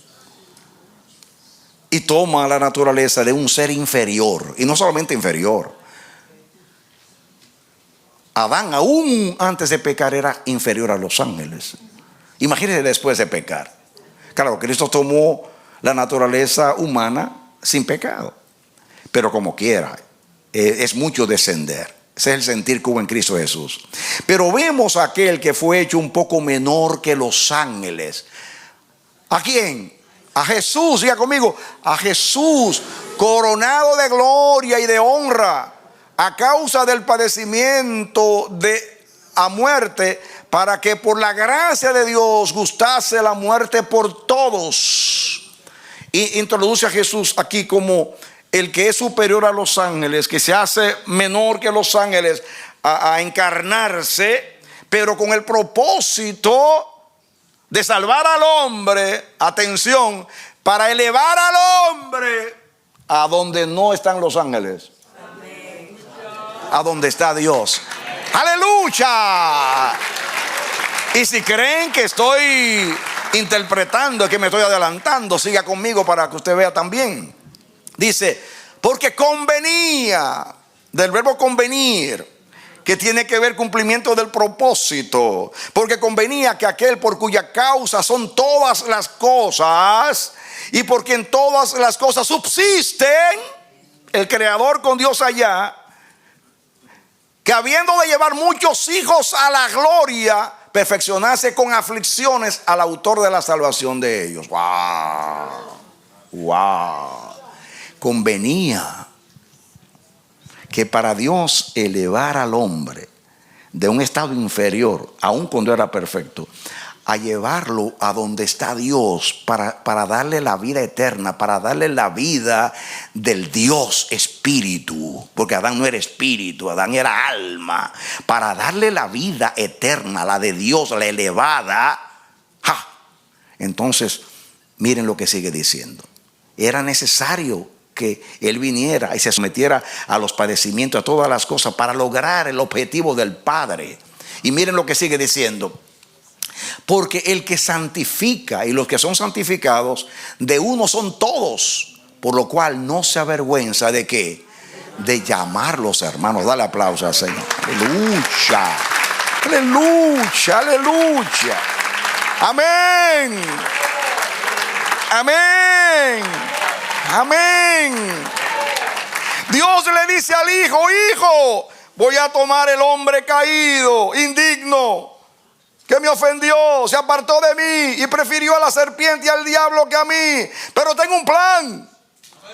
y toma la naturaleza de un ser inferior. Y no solamente inferior, Adán aún antes de pecar era inferior a los ángeles. Imagínense después de pecar. Claro, Cristo tomó la naturaleza humana sin pecado, pero como quiera, es mucho descender. Ese es el sentir que hubo en Cristo Jesús. Pero vemos a aquel que fue hecho un poco menor que los ángeles. ¿A quién? A Jesús, diga conmigo, a Jesús, coronado de gloria y de honra, a causa del padecimiento a muerte, para que por la gracia de Dios gustase la muerte por todos. Y introduce a Jesús aquí como el que es superior a los ángeles, que se hace menor que los ángeles a encarnarse, pero con el propósito de salvar al hombre, atención, para elevar al hombre a donde no están los ángeles, a donde está Dios. ¡Aleluya! Y si creen que estoy interpretando, que me estoy adelantando, siga conmigo para que usted vea también. Dice, porque convenía, del verbo convenir, que tiene que ver cumplimiento del propósito, porque convenía que aquel por cuya causa son todas las cosas, y por quien todas las cosas subsisten, el Creador con Dios allá, que habiendo de llevar muchos hijos a la gloria, perfeccionarse con aflicciones al autor de la salvación de ellos. ¡Wow! ¡Wow! Convenía que para Dios elevar al hombre de un estado inferior, aun cuando era perfecto, a llevarlo a donde está Dios para darle la vida eterna, para darle la vida del Dios espíritu, porque Adán no era espíritu, Adán era alma, para darle la vida eterna, la de Dios, la elevada. ¡Ja! Entonces Miren lo que sigue diciendo. Era necesario que Él viniera y se sometiera a los padecimientos, a todas las cosas, para lograr el objetivo del Padre. Y miren lo que sigue diciendo. Porque el que santifica y los que son santificados, de uno son todos, por lo cual no se avergüenza de qué, de llamarlos hermanos. Dale aplauso al Señor. Aleluya, aleluya, aleluya. Amén, amén, amén. Dios le dice al hijo: hijo, voy a tomar el hombre caído, indigno, que me ofendió, se apartó de mí y prefirió a la serpiente y al diablo que a mí. Pero tengo un plan.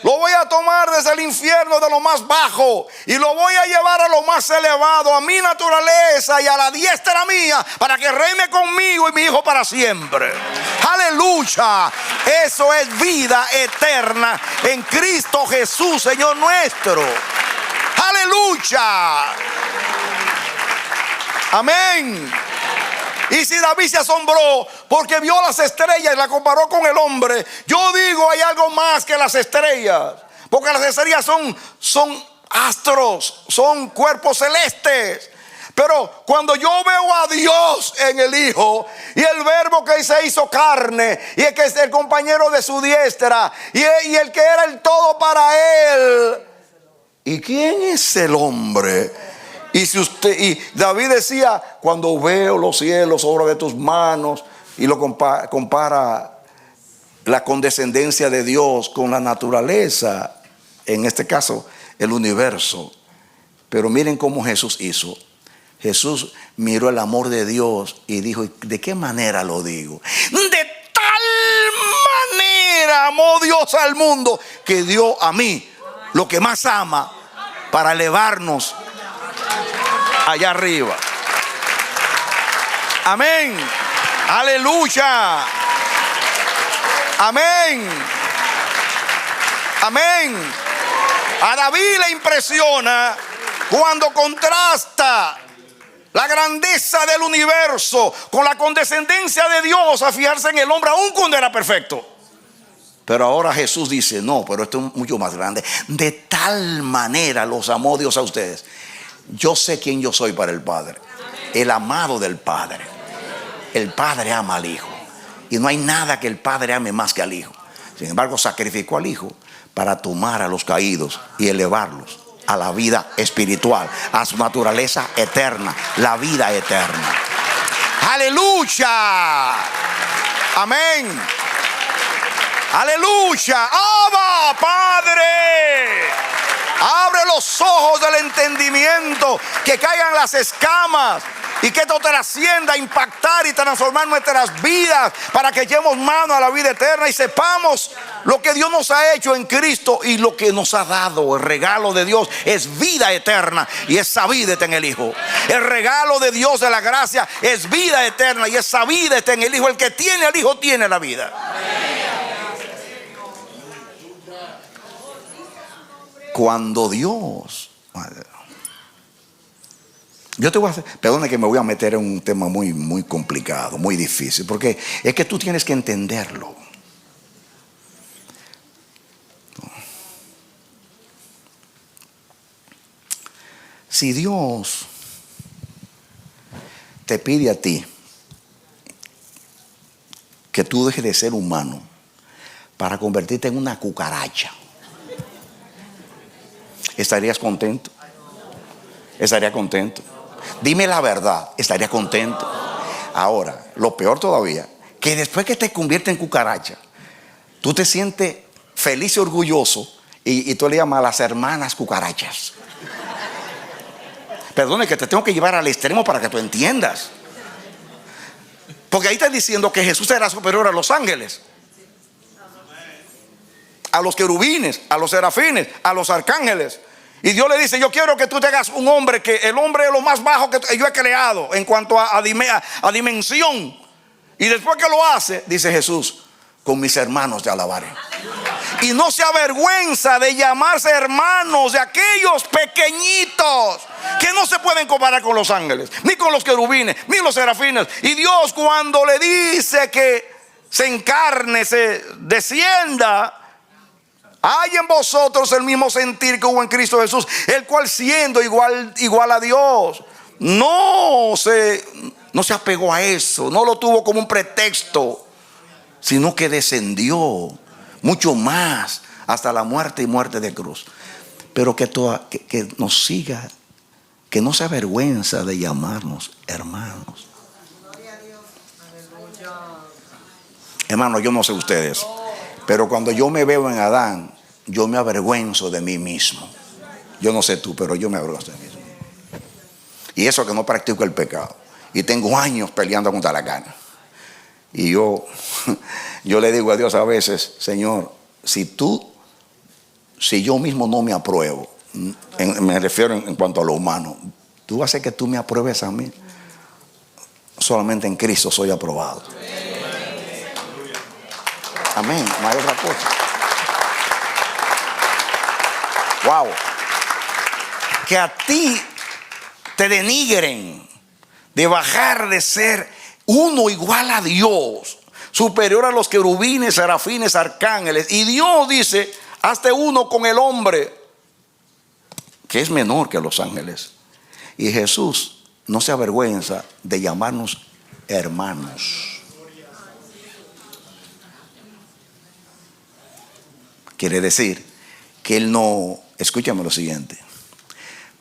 Lo voy a tomar desde el infierno, de lo más bajo, y lo voy a llevar a lo más elevado, a mi naturaleza y a la diestra mía, para que reine conmigo y mi hijo para siempre. Aleluya. Eso es vida eterna en Cristo Jesús, Señor nuestro. Aleluya. Amén. Y si David se asombró porque vio las estrellas y la comparó con el hombre, yo digo, hay algo más que las estrellas. Porque las estrellas son astros, son cuerpos celestes. Pero cuando yo veo a Dios en el Hijo, y el Verbo que se hizo carne, y el que es el compañero de su diestra, y el que era el todo para Él. ¿Y quién es el hombre? Y David decía: cuando veo los cielos, obra de tus manos, y lo compara la condescendencia de Dios con la naturaleza, en este caso el universo. Pero miren cómo Jesús hizo. Jesús miró el amor de Dios y dijo: ¿de qué manera lo digo? De tal manera amó Dios al mundo, que dio a mí lo que más ama, para elevarnos allá arriba. Amén. Aleluya. Amén. Amén. A David le impresiona cuando contrasta la grandeza del universo con la condescendencia de Dios a fijarse en el hombre, aun cuando era perfecto. Pero ahora Jesús dice: no, pero esto es mucho más grande. De tal manera los amó Dios a ustedes. Yo sé quién yo soy para el Padre. El amado del Padre. El Padre ama al Hijo. Y no hay nada que el Padre ame más que al Hijo. Sin embargo, sacrificó al Hijo para tomar a los caídos y elevarlos a la vida espiritual, a su naturaleza eterna, la vida eterna. Aleluya. Amén. Aleluya. ¡Abba, Padre! Abre los ojos del entendimiento, que caigan las escamas y que esto trascienda a impactar y transformar nuestras vidas, para que echemos mano a la vida eterna y sepamos lo que Dios nos ha hecho en Cristo y lo que nos ha dado. El regalo de Dios es vida eterna, y esa vida está en el Hijo. El regalo de Dios de la gracia es vida eterna, y esa vida está en el Hijo. El que tiene al Hijo tiene la vida. Cuando Dios, yo te voy a hacer, perdone que me voy a meter en un tema muy, muy complicado, muy difícil, porque es que tú tienes que entenderlo. Si Dios te pide a ti que tú dejes de ser humano para convertirte en una cucaracha, ¿estarías contento? ¿Estaría contento? Dime la verdad, ¿estaría contento? Ahora, lo peor todavía, que después que te convierte en cucaracha, tú te sientes feliz y orgulloso, y tú le llamas a las hermanas cucarachas. Perdone que te tengo que llevar al extremo para que tú entiendas. Porque ahí está diciendo que Jesús era superior a los ángeles, a los querubines, a los serafines, a los arcángeles. Y Dios le dice: yo quiero que tú te hagas un hombre, que el hombre es lo más bajo que yo he creado en cuanto a dimensión. Y después que lo hace, dice Jesús: con mis hermanos te alabaré. Y no se avergüenza de llamarse hermanos de aquellos pequeñitos que no se pueden comparar con los ángeles, ni con los querubines, ni los serafines. Y Dios, cuando le dice que se encarne, se descienda, hay en vosotros el mismo sentir que hubo en Cristo Jesús, el cual siendo igual a Dios, no se apegó a eso, no lo tuvo como un pretexto, sino que descendió mucho más hasta la muerte y muerte de cruz. Pero que nos siga, que no se avergüenza de llamarnos hermanos. Hermano, yo no sé ustedes, pero cuando yo me veo en Adán, yo me avergüenzo de mí mismo. Yo no sé tú, pero yo me avergüenzo de mí mismo. Y eso que no practico el pecado. Y tengo años peleando contra la carne. Y yo le digo a Dios a veces, Señor, si yo mismo no me apruebo, me refiero en cuanto a lo humano, tú vas a hacer que tú me apruebes a mí. Solamente en Cristo soy aprobado. Amén, no hay otra cosa. Wow. Que a ti te denigren de bajar de ser uno igual a Dios, superior a los querubines, serafines, arcángeles. Y Dios dice, hazte uno con el hombre, que es menor que los ángeles. Y Jesús no se avergüenza de llamarnos hermanos. Quiere decir que Él no, escúchame lo siguiente,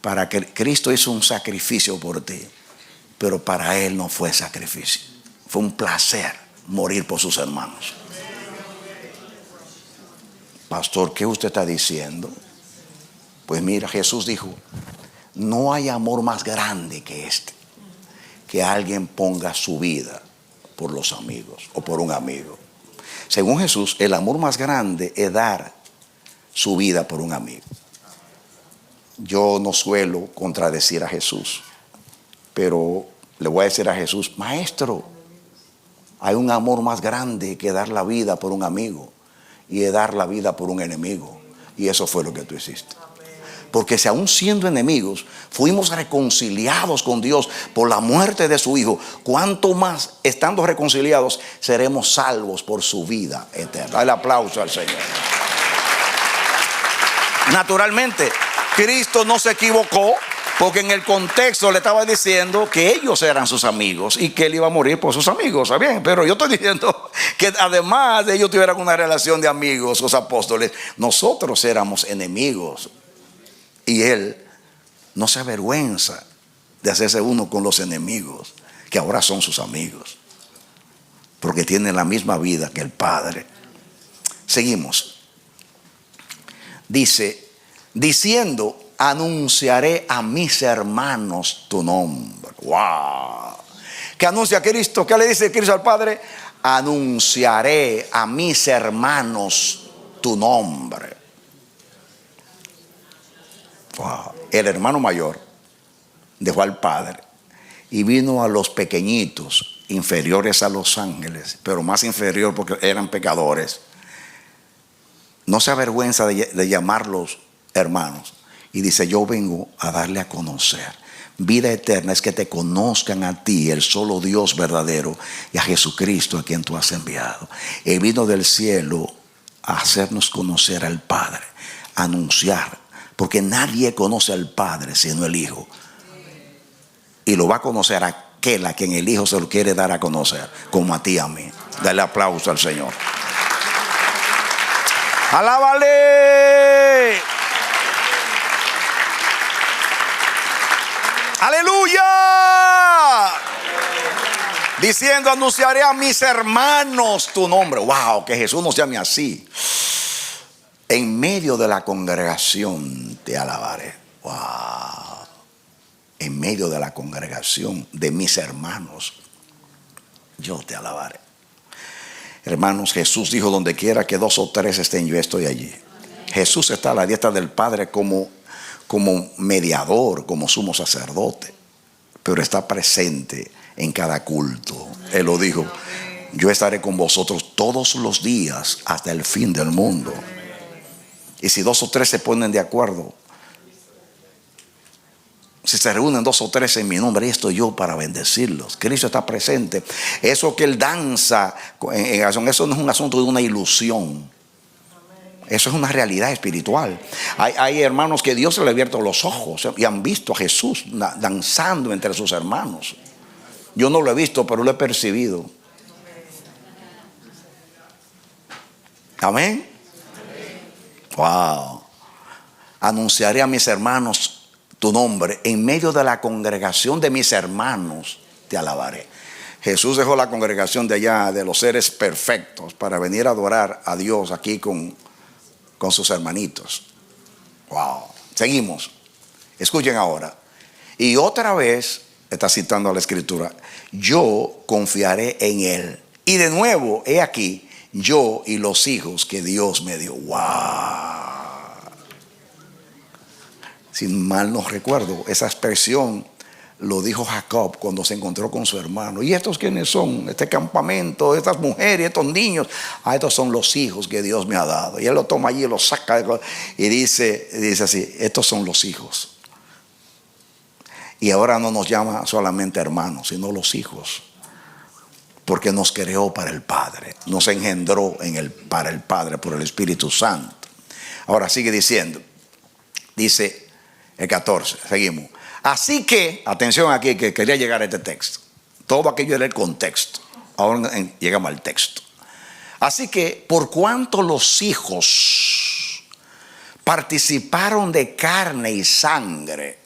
para que Cristo hizo un sacrificio por ti, pero para Él no fue sacrificio, fue un placer morir por sus hermanos. Pastor, ¿qué usted está diciendo? Pues mira, Jesús dijo, no hay amor más grande que este, que alguien ponga su vida por los amigos o por un amigo. Según Jesús, el amor más grande es dar su vida por un amigo. Yo no suelo contradecir a Jesús, pero le voy a decir a Jesús, Maestro, hay un amor más grande que dar la vida por un amigo y es dar la vida por un enemigo. Y eso fue lo que tú hiciste. Porque si aún siendo enemigos fuimos reconciliados con Dios por la muerte de su Hijo, cuánto más estando reconciliados seremos salvos por su vida eterna. Dale aplauso al Señor. Naturalmente, Cristo no se equivocó, porque en el contexto le estaba diciendo que ellos eran sus amigos y que Él iba a morir por sus amigos, ¿está bien? Pero yo estoy diciendo que además de ellos tuvieran una relación de amigos, los apóstoles, nosotros éramos enemigos. Y Él no se avergüenza de hacerse uno con los enemigos, que ahora son sus amigos, porque tienen la misma vida que el Padre. Seguimos. Dice, diciendo, anunciaré a mis hermanos tu nombre. ¡Wow! ¿Qué anuncia Cristo? ¿Qué le dice Cristo al Padre? Anunciaré a mis hermanos tu nombre. Wow. El hermano mayor dejó al Padre y vino a los pequeñitos, inferiores a los ángeles, pero más inferior porque eran pecadores. No se avergüenza de llamarlos hermanos. Y dice, yo vengo a darle a conocer. Vida eterna es que te conozcan a ti, el solo Dios verdadero, y a Jesucristo a quien tú has enviado. Él vino del cielo a hacernos conocer al Padre, a anunciar. Porque nadie conoce al Padre sino el Hijo. Y lo va a conocer aquel a quien el Hijo se lo quiere dar a conocer, como a ti y a mí. Dale aplauso al Señor. ¡Alábale! ¡Aleluya! Diciendo, anunciaré a mis hermanos tu nombre. ¡Wow! Que Jesús nos llame así. En medio de la congregación te alabaré. Wow. En medio de la congregación de mis hermanos, yo te alabaré. Hermanos, Jesús dijo, donde quiera que 2 o 3 estén, yo estoy allí. Jesús está a la diestra del Padre como mediador, como sumo sacerdote, pero está presente en cada culto. Él lo dijo, yo estaré con vosotros todos los días hasta el fin del mundo. Y si 2 o 3 se ponen de acuerdo, Si se reúnen 2 o 3 en mi nombre, ahí estoy yo para bendecirlos. Cristo está presente. Eso que Él danza en oración, eso no es un asunto de una ilusión. Eso es una realidad espiritual. Hay hermanos que Dios se le ha abierto los ojos y han visto a Jesús danzando entre sus hermanos. Yo no lo he visto, pero lo he percibido. Amén. Wow. Anunciaré a mis hermanos tu nombre, en medio de la congregación de mis hermanos te alabaré. Jesús dejó la congregación de allá, de los seres perfectos, para venir a adorar a Dios aquí con sus hermanitos. Wow. Seguimos. Escuchen ahora. Y otra vez, está citando a la Escritura, yo confiaré en Él. Y de nuevo, he aquí, yo y los hijos que Dios me dio. Wow. Si mal no recuerdo, esa expresión lo dijo Jacob cuando se encontró con su hermano. ¿Y estos quiénes son? Este campamento, estas mujeres, estos niños. Estos son los hijos que Dios me ha dado. Y él lo toma allí y lo saca y dice así, estos son los hijos. Y ahora no nos llama solamente hermanos, sino los hijos. Porque nos creó para el Padre. Nos engendró para el Padre por el Espíritu Santo. Ahora sigue diciendo. Dice el 14, seguimos. Así que, atención aquí, que quería llegar a este texto. Todo aquello era el contexto. Ahora llegamos al texto. Así que, por cuanto los hijos participaron de carne y sangre,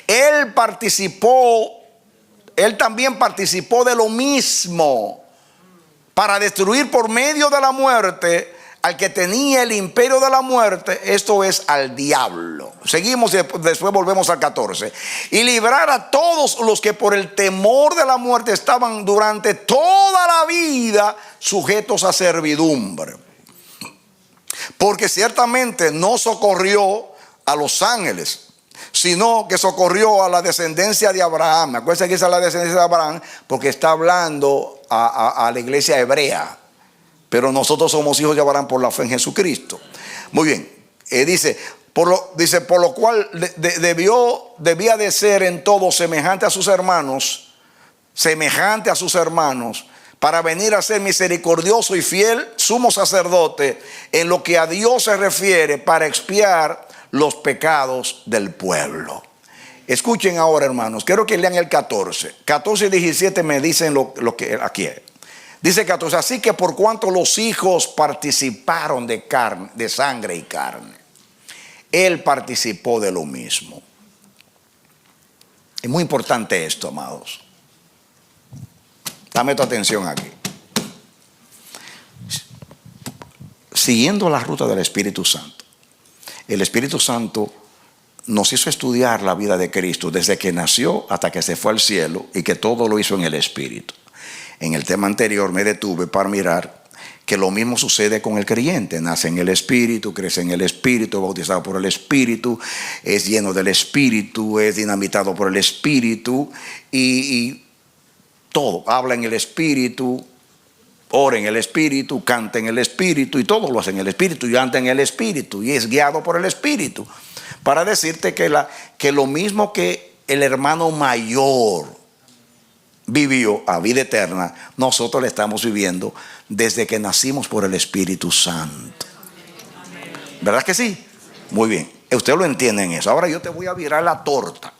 Él también participó de lo mismo, para destruir por medio de la muerte al que tenía el imperio de la muerte, esto es, al diablo. Seguimos y después volvemos al 14. Y librar a todos los que por el temor de la muerte estaban durante toda la vida sujetos a servidumbre. Porque ciertamente no socorrió a los ángeles, sino que socorrió a la descendencia de Abraham. Acuérdense que es a la descendencia de Abraham, porque está hablando a la iglesia hebrea. Pero nosotros somos hijos de Abraham por la fe en Jesucristo. Muy bien. Dice, por lo cual debía de ser en todo semejante a sus hermanos, para venir a ser misericordioso y fiel sumo sacerdote en lo que a Dios se refiere, para expiar los pecados del pueblo. Escuchen ahora, hermanos, quiero que lean el 14. 14 y 17 me dicen lo que aquí es. Dice 14, así que por cuanto los hijos participaron de carne, de sangre y carne, Él participó de lo mismo. Es muy importante esto, amados. Dame tu atención aquí. Siguiendo la ruta del Espíritu Santo, el Espíritu Santo nos hizo estudiar la vida de Cristo desde que nació hasta que se fue al cielo, y que todo lo hizo en el Espíritu. En el tema anterior me detuve para mirar que lo mismo sucede con el creyente. Nace en el Espíritu, crece en el Espíritu, bautizado por el Espíritu, es lleno del Espíritu, es dinamitado por el Espíritu y todo. Habla en el Espíritu, ora en el Espíritu, canta en el Espíritu, y todo lo hace en el Espíritu y anda en el Espíritu y es guiado por el Espíritu. Para decirte que lo mismo que el hermano mayor vivió a vida eterna, nosotros le estamos viviendo desde que nacimos por el Espíritu Santo. ¿Verdad que sí? Muy bien. Ustedes lo entienden eso. Ahora yo te voy a virar la torta.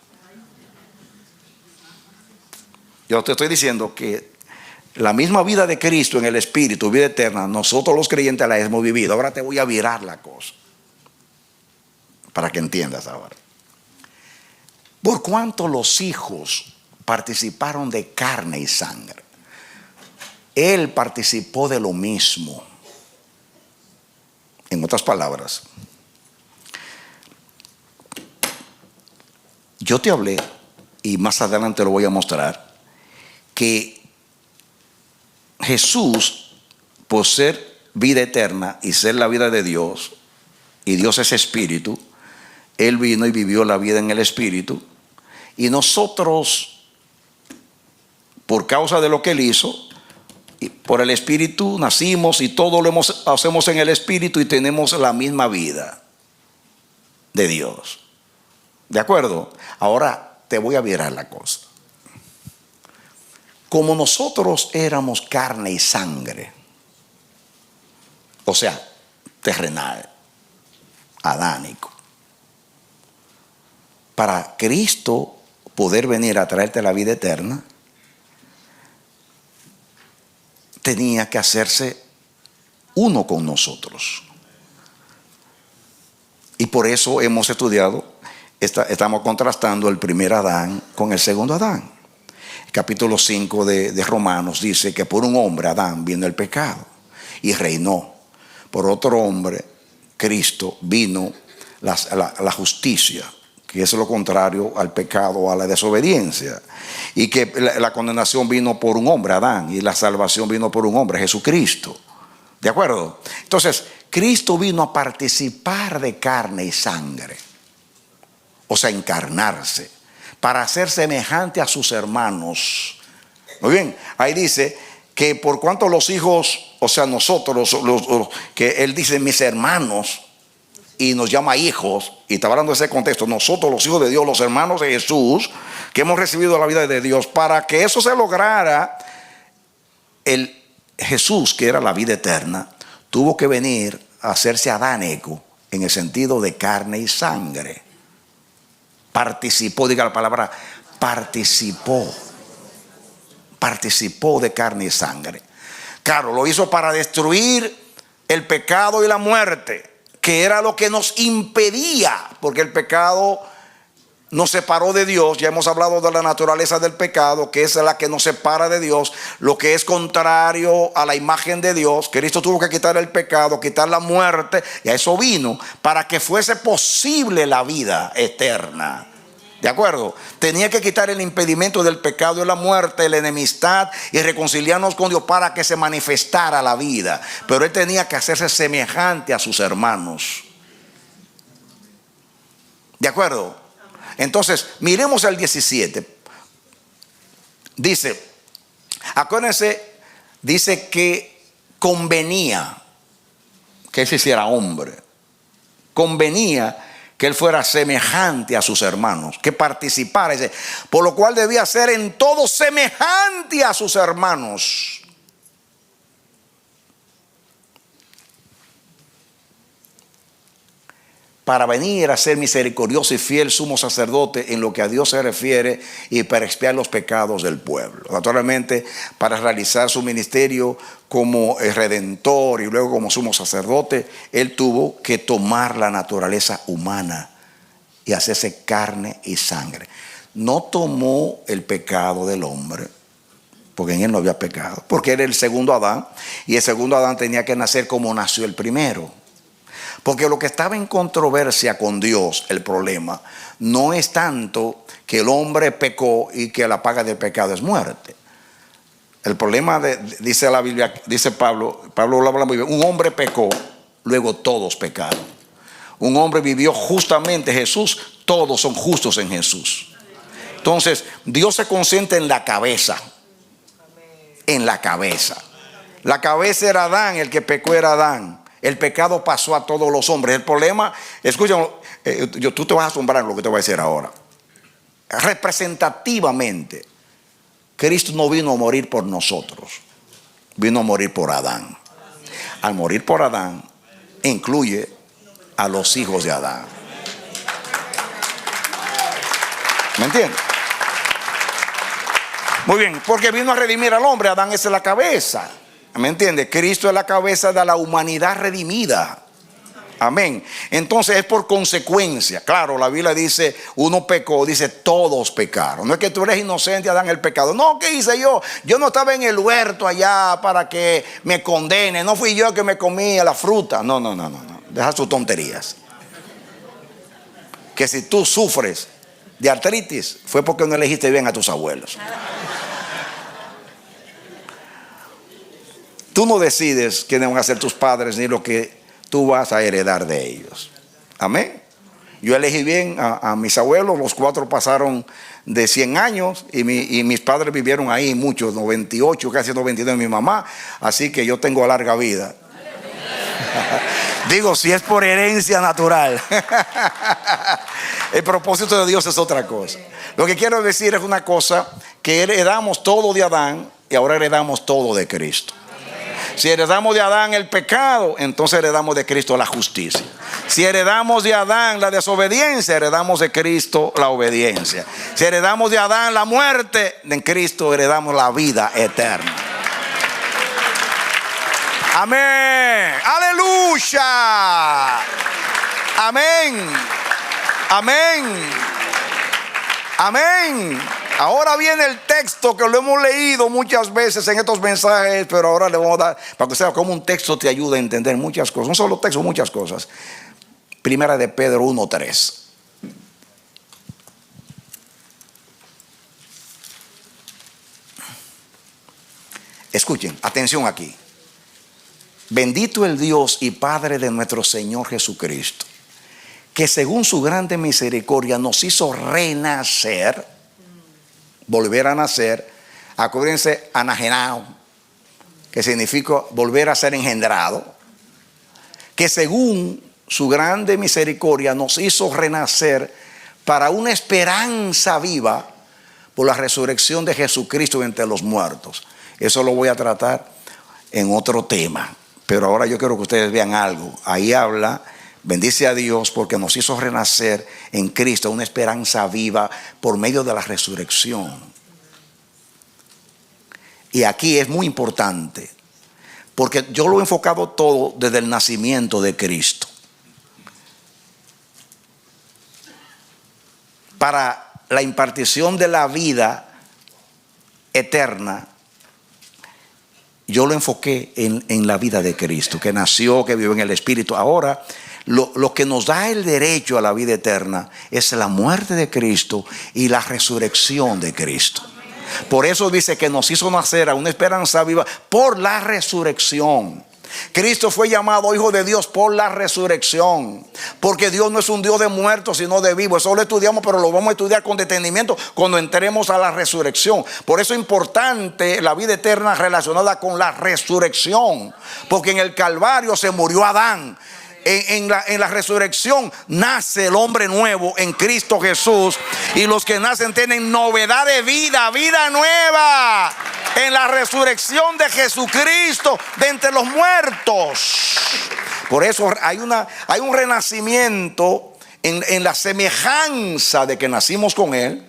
Yo te estoy diciendo que la misma vida de Cristo en el Espíritu, vida eterna, nosotros los creyentes la hemos vivido. Ahora te voy a virar la cosa, para que entiendas ahora. Por cuanto los hijos participaron de carne y sangre, Él participó de lo mismo. En otras palabras, yo te hablé, y más adelante lo voy a mostrar, que Jesús, por ser vida eterna y ser la vida de Dios, y Dios es Espíritu, Él vino y vivió la vida en el Espíritu, y nosotros, por causa de lo que Él hizo, y por el Espíritu nacimos y todo lo hacemos en el Espíritu y tenemos la misma vida de Dios. ¿De acuerdo? Ahora te voy a virar la cosa. Como nosotros éramos carne y sangre, o sea, terrenal, adánico, para Cristo poder venir a traerte la vida eterna, tenía que hacerse uno con nosotros. Y por eso hemos estudiado, estamos contrastando el primer Adán con el segundo Adán. El capítulo 5 de Romanos dice que por un hombre, Adán, vino el pecado y reinó. Por otro hombre, Cristo, vino la justicia, que es lo contrario al pecado, a la desobediencia. Y que la condenación vino por un hombre, Adán, y la salvación vino por un hombre, Jesucristo. ¿De acuerdo? Entonces, Cristo vino a participar de carne y sangre, o sea, encarnarse, para ser semejante a sus hermanos. Muy bien, ahí dice que por cuanto los hijos, o sea, nosotros, que él dice mis hermanos, y nos llama hijos, y está hablando de ese contexto, nosotros los hijos de Dios, los hermanos de Jesús, que hemos recibido la vida de Dios, para que eso se lograra, el Jesús, que era la vida eterna, tuvo que venir a hacerse adánico en el sentido de carne y sangre. Participó, diga la palabra, participó de carne y sangre. Claro, lo hizo para destruir el pecado y la muerte, que era lo que nos impedía, porque el pecado nos separó de Dios. Ya hemos hablado de la naturaleza del pecado, que es la que nos separa de Dios, lo que es contrario a la imagen de Dios. Cristo tuvo que quitar el pecado, quitar la muerte, y a eso vino, para que fuese posible la vida eterna. ¿De acuerdo? Tenía que quitar el impedimento del pecado y la muerte, la enemistad, y reconciliarnos con Dios para que se manifestara la vida. Pero él tenía que hacerse semejante a sus hermanos. ¿De acuerdo? Entonces, miremos el 17. Dice, acuérdense, dice que convenía que él se hiciera hombre. Convenía que él fuera semejante a sus hermanos, que participara, dice, por lo cual debía ser en todo semejante a sus hermanos. Para venir a ser misericordioso y fiel sumo sacerdote en lo que a Dios se refiere y para expiar los pecados del pueblo. Naturalmente, para realizar su ministerio como redentor y luego como sumo sacerdote, él tuvo que tomar la naturaleza humana y hacerse carne y sangre. No tomó el pecado del hombre, porque en él no había pecado, porque era el segundo Adán, y el segundo Adán tenía que nacer como nació el primero. Porque lo que estaba en controversia con Dios, el problema, no es tanto que el hombre pecó y que la paga del pecado es muerte. El problema, dice la Biblia, dice Pablo lo habla muy bien, un hombre pecó, luego todos pecaron. Un hombre vivió justamente Jesús, todos son justos en Jesús. Entonces, Dios se concentra en la cabeza. En la cabeza. La cabeza era Adán, el que pecó era Adán. El pecado pasó a todos los hombres. El problema, escúchame, tú te vas a asombrar lo que te voy a decir ahora. Representativamente, Cristo no vino a morir por nosotros, vino a morir por Adán. Al morir por Adán, incluye a los hijos de Adán. ¿Me entiendes? Muy bien, porque vino a redimir al hombre. Adán es la cabeza. ¿Me entiende? Cristo es la cabeza de la humanidad redimida. Amén. Entonces es por consecuencia. Claro, la Biblia dice, uno pecó, dice todos pecaron. No es que tú eres inocente, Adán, el pecado. No, ¿qué hice yo? Yo no estaba en el huerto allá para que me condene. No fui yo que me comía la fruta. No. Deja sus tonterías. Que si tú sufres de artritis, fue porque no elegiste bien a tus abuelos. Tú no decides quiénes van a ser tus padres ni lo que tú vas a heredar de ellos. Amén. Yo elegí bien a mis abuelos. Los 4 pasaron de 100 años y mis padres vivieron ahí muchos, 98, casi 99 mi mamá. Así que yo tengo larga vida. Digo, si es por herencia natural. El propósito de Dios es otra cosa. Lo que quiero decir es una cosa, que heredamos todo de Adán y ahora heredamos todo de Cristo. Si heredamos de Adán el pecado, entonces heredamos de Cristo la justicia. Si heredamos de Adán la desobediencia, heredamos de Cristo la obediencia. Si heredamos de Adán la muerte, en Cristo heredamos la vida eterna. Amén. Aleluya. Amén. Amén. Amén. Ahora viene el texto que lo hemos leído muchas veces en estos mensajes, pero ahora le vamos a dar, para que sea como un texto te ayude a entender muchas cosas. Un solo texto, muchas cosas. Primera de Pedro 1:3. Escuchen, atención aquí. Bendito el Dios y Padre de nuestro Señor Jesucristo, que según su grande misericordia nos hizo renacer, volver a nacer. Acuérdense, anagenao, que significa volver a ser engendrado. Que según su grande misericordia nos hizo renacer para una esperanza viva por la resurrección de Jesucristo entre los muertos. Eso lo voy a tratar en otro tema, pero ahora yo quiero que ustedes vean algo. Ahí habla, bendice a Dios porque nos hizo renacer en Cristo, una esperanza viva por medio de la resurrección. Y aquí es muy importante, porque yo lo he enfocado todo desde el nacimiento de Cristo. Para la impartición de la vida eterna, yo lo enfoqué en la vida de Cristo, que nació, que vive en el Espíritu. Ahora, lo que nos da el derecho a la vida eterna es la muerte de Cristo y la resurrección de Cristo. Por eso dice que nos hizo nacer a una esperanza viva por la resurrección. Cristo fue llamado Hijo de Dios por la resurrección, porque Dios no es un Dios de muertos sino de vivos. Eso lo estudiamos, pero lo vamos a estudiar con detenimiento cuando entremos a la resurrección. Por eso es importante la vida eterna relacionada con la resurrección, porque en el Calvario se murió Adán. En la resurrección nace el hombre nuevo en Cristo Jesús, y los que nacen tienen novedad de vida, vida nueva en la resurrección de Jesucristo de entre los muertos. Por eso hay un renacimiento en la semejanza de que nacimos con Él,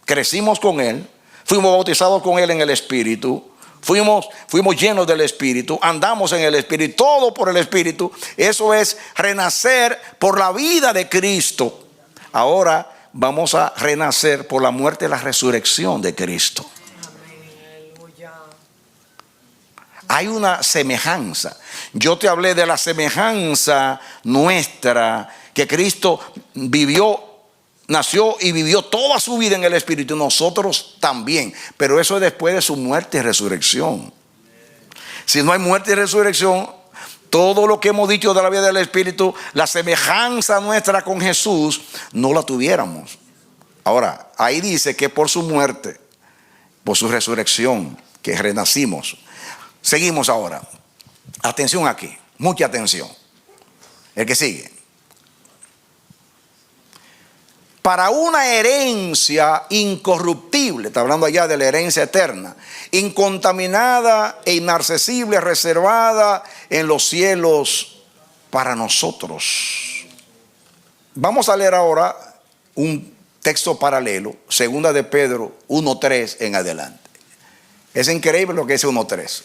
crecimos con Él, fuimos bautizados con Él en el Espíritu. Fuimos llenos del Espíritu, andamos en el Espíritu, todo por el Espíritu. Eso es renacer por la vida de Cristo. Ahora vamos a renacer por la muerte y la resurrección de Cristo. Hay una semejanza. Yo te hablé de la semejanza nuestra, que Cristo nació y vivió toda su vida en el Espíritu, y nosotros también. Pero eso es después de su muerte y resurrección. Si no hay muerte y resurrección, todo lo que hemos dicho de la vida del Espíritu, la semejanza nuestra con Jesús, no la tuviéramos. Ahora, ahí dice que por su muerte, por su resurrección, que renacimos. Seguimos ahora. Atención aquí, mucha atención. El que sigue. Para una herencia incorruptible, está hablando allá de la herencia eterna, incontaminada e inaccesible, reservada en los cielos para nosotros. Vamos a leer ahora un texto paralelo, segunda de Pedro 1:3 en adelante. Es increíble lo que dice 1:3.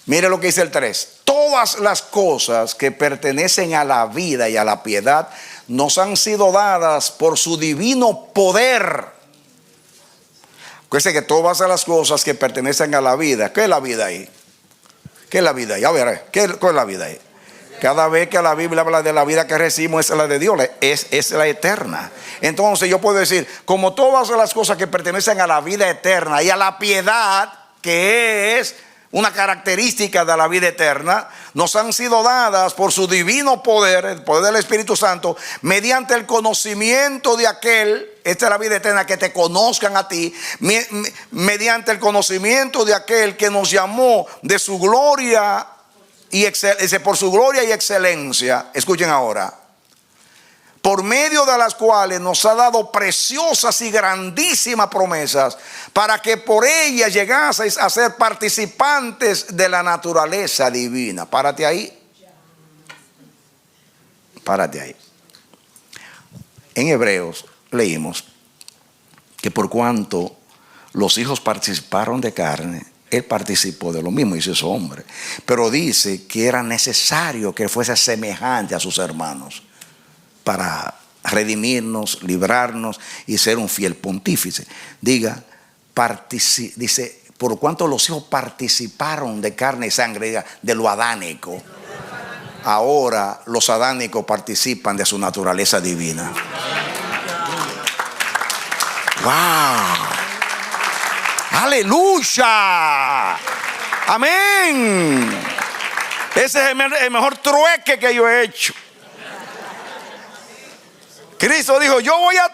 Mire lo que dice el 3. Todas las cosas que pertenecen a la vida y a la piedad nos han sido dadas por su divino poder. Acuérdense que todas las cosas que pertenecen a la vida. ¿Qué es la vida ahí? ¿Qué es la vida ahí? A ver, ¿qué es la vida ahí? Cada vez que la Biblia habla de la vida que recibimos, es la de Dios, es la eterna. Entonces yo puedo decir, como todas las cosas que pertenecen a la vida eterna y a la piedad, que es una característica de la vida eterna, nos han sido dadas por su divino poder, el poder del Espíritu Santo, mediante el conocimiento de aquel, esta es la vida eterna, que te conozcan a ti, mediante el conocimiento de aquel que nos llamó de su gloria y por su gloria y excelencia. Escuchen ahora. por medio de las cuales nos ha dado preciosas y grandísimas promesas, para que por ellas llegaseis a ser participantes de la naturaleza divina. Párate ahí. Párate ahí. En Hebreos leímos que por cuanto los hijos participaron de carne, él participó de lo mismo, hizo ese hombre. Pero dice que era necesario que fuese semejante a sus hermanos para redimirnos, librarnos y ser un fiel pontífice. Diga, dice, por cuanto los hijos participaron de carne y sangre, diga, de lo adánico. Ahora los adánicos participan de su naturaleza divina. ¡Wow! ¡Aleluya! ¡Amén! Ese es el mejor trueque que yo he hecho. Cristo dijo, yo voy a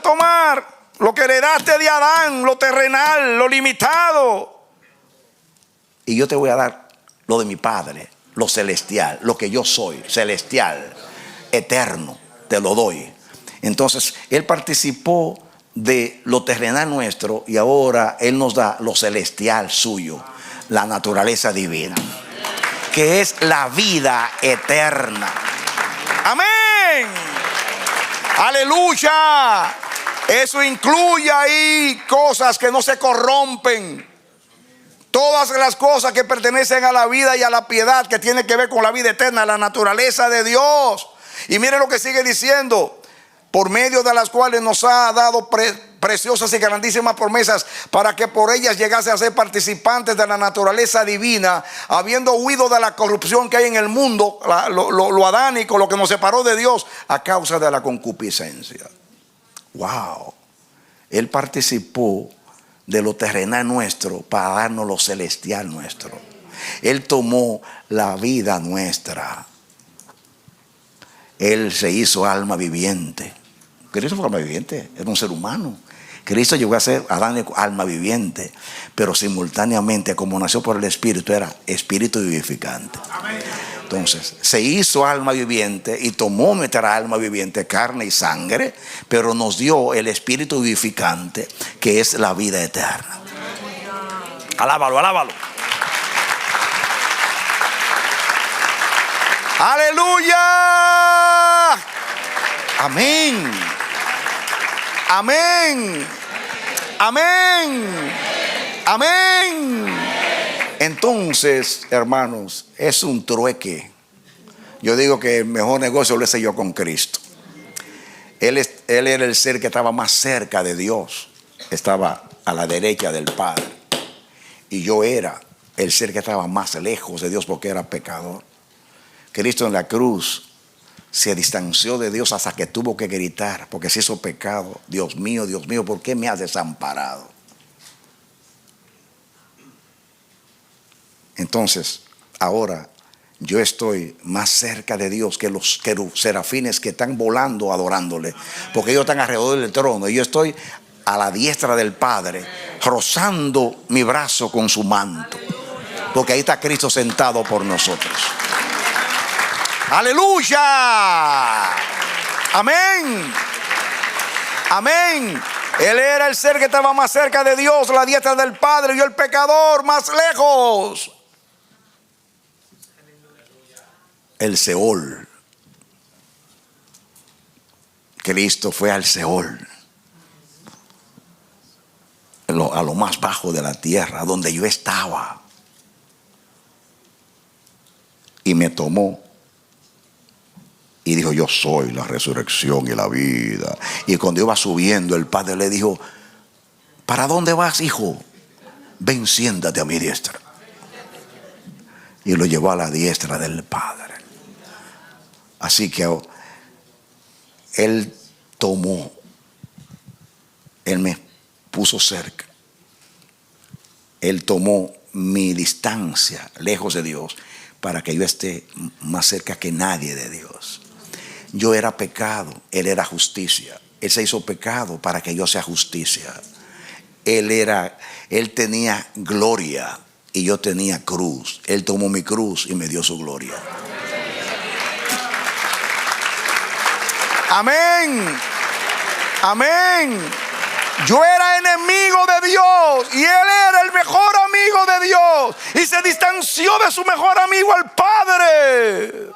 tomar lo que heredaste de Adán, lo terrenal, lo limitado, y yo te voy a dar lo de mi Padre, lo celestial, lo que yo soy, celestial, eterno, te lo doy. Entonces, Él participó de lo terrenal nuestro y ahora Él nos da lo celestial suyo, la naturaleza divina, que es la vida eterna. Amén. Aleluya. Eso incluye ahí cosas que no se corrompen. Todas las cosas que pertenecen a la vida y a la piedad, que tienen que ver con la vida eterna, la naturaleza de Dios. Y miren lo que sigue diciendo: por medio de las cuales nos ha dado preciosas y grandísimas promesas, para que por ellas llegase a ser participantes de la naturaleza divina, habiendo huido de la corrupción que hay en el mundo, lo adánico, lo que nos separó de Dios a causa de la concupiscencia. Wow. Él participó de lo terrenal nuestro para darnos lo celestial nuestro. Él tomó la vida nuestra. Él se hizo alma viviente. Cristo fue alma viviente, era un ser humano. Cristo llegó a ser Adán, alma viviente, pero simultáneamente, como nació por el Espíritu, era espíritu vivificante. Entonces, se hizo alma viviente y tomó nuestra alma viviente, carne y sangre, pero nos dio el espíritu vivificante, que es la vida eterna. Alábalo, alábalo. Aleluya. Amén. Amén. Amén. Amén. Entonces, hermanos, es un trueque. Yo digo que el mejor negocio lo hice yo con Cristo. Él era el ser que estaba más cerca de Dios. Estaba a la derecha del Padre. Y yo era el ser que estaba más lejos de Dios porque era pecador. Cristo en la cruz se distanció de Dios hasta que tuvo que gritar, porque se hizo pecado. Dios mío, ¿por qué me has desamparado? Entonces, ahora yo estoy más cerca de Dios que los serafines que están volando adorándole, porque ellos están alrededor del trono y yo estoy a la diestra del Padre, rozando mi brazo con su manto, porque ahí está Cristo sentado por nosotros. ¡Aleluya! Amén. Amén. Él era el ser que estaba más cerca de Dios, la diestra del Padre, y yo el pecador más lejos. El Seol. Cristo fue al Seol, a lo más bajo de la tierra, donde yo estaba, y me tomó y dijo: yo soy la resurrección y la vida. Y cuando iba subiendo, el Padre le dijo: ¿para dónde vas, hijo? Ven, siéntate a mi diestra. Y lo llevó a la diestra del Padre. Así que Él tomó, Él me puso cerca, Él tomó mi distancia lejos de Dios para que yo esté más cerca que nadie de Dios. Yo era pecado, Él era justicia. Él se hizo pecado para que yo sea justicia. Él tenía gloria y yo tenía cruz. Él tomó mi cruz y me dio su gloria. Amén. Amén. Yo era enemigo de Dios y él era el mejor amigo de Dios. Y se distanció de su mejor amigo, el Padre,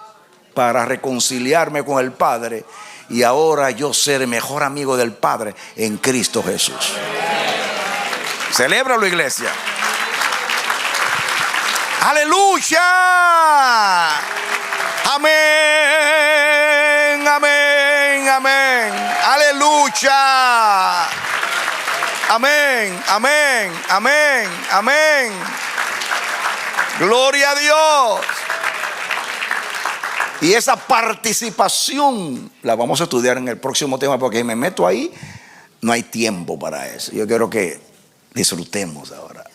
para reconciliarme con el Padre. Y ahora yo ser el mejor amigo del Padre en Cristo Jesús. Celébralo, iglesia. Aleluya. Amén, amén, amén. Aleluya. Amén, amén, amén, amén. Gloria a Dios. Y esa participación la vamos a estudiar en el próximo tema, porque si me meto ahí, no hay tiempo para eso. Yo quiero que disfrutemos ahora.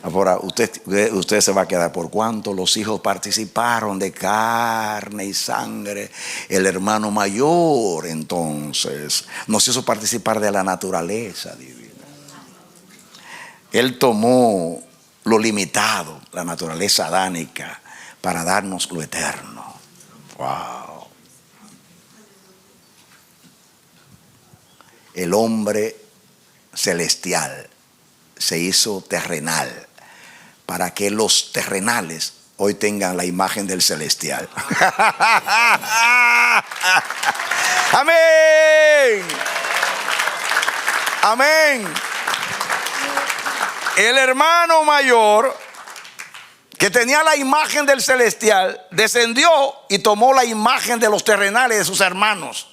Ahora usted se va a quedar por cuánto los hijos participaron de carne y sangre. El hermano mayor entonces nos hizo participar de la naturaleza divina. Él tomó lo limitado, la naturaleza adánica, para darnos lo eterno. Wow. El hombre celestial se hizo terrenal para que los terrenales hoy tengan la imagen del celestial. Amén. Amén. El hermano mayor, que tenía la imagen del celestial, descendió y tomó la imagen de los terrenales de sus hermanos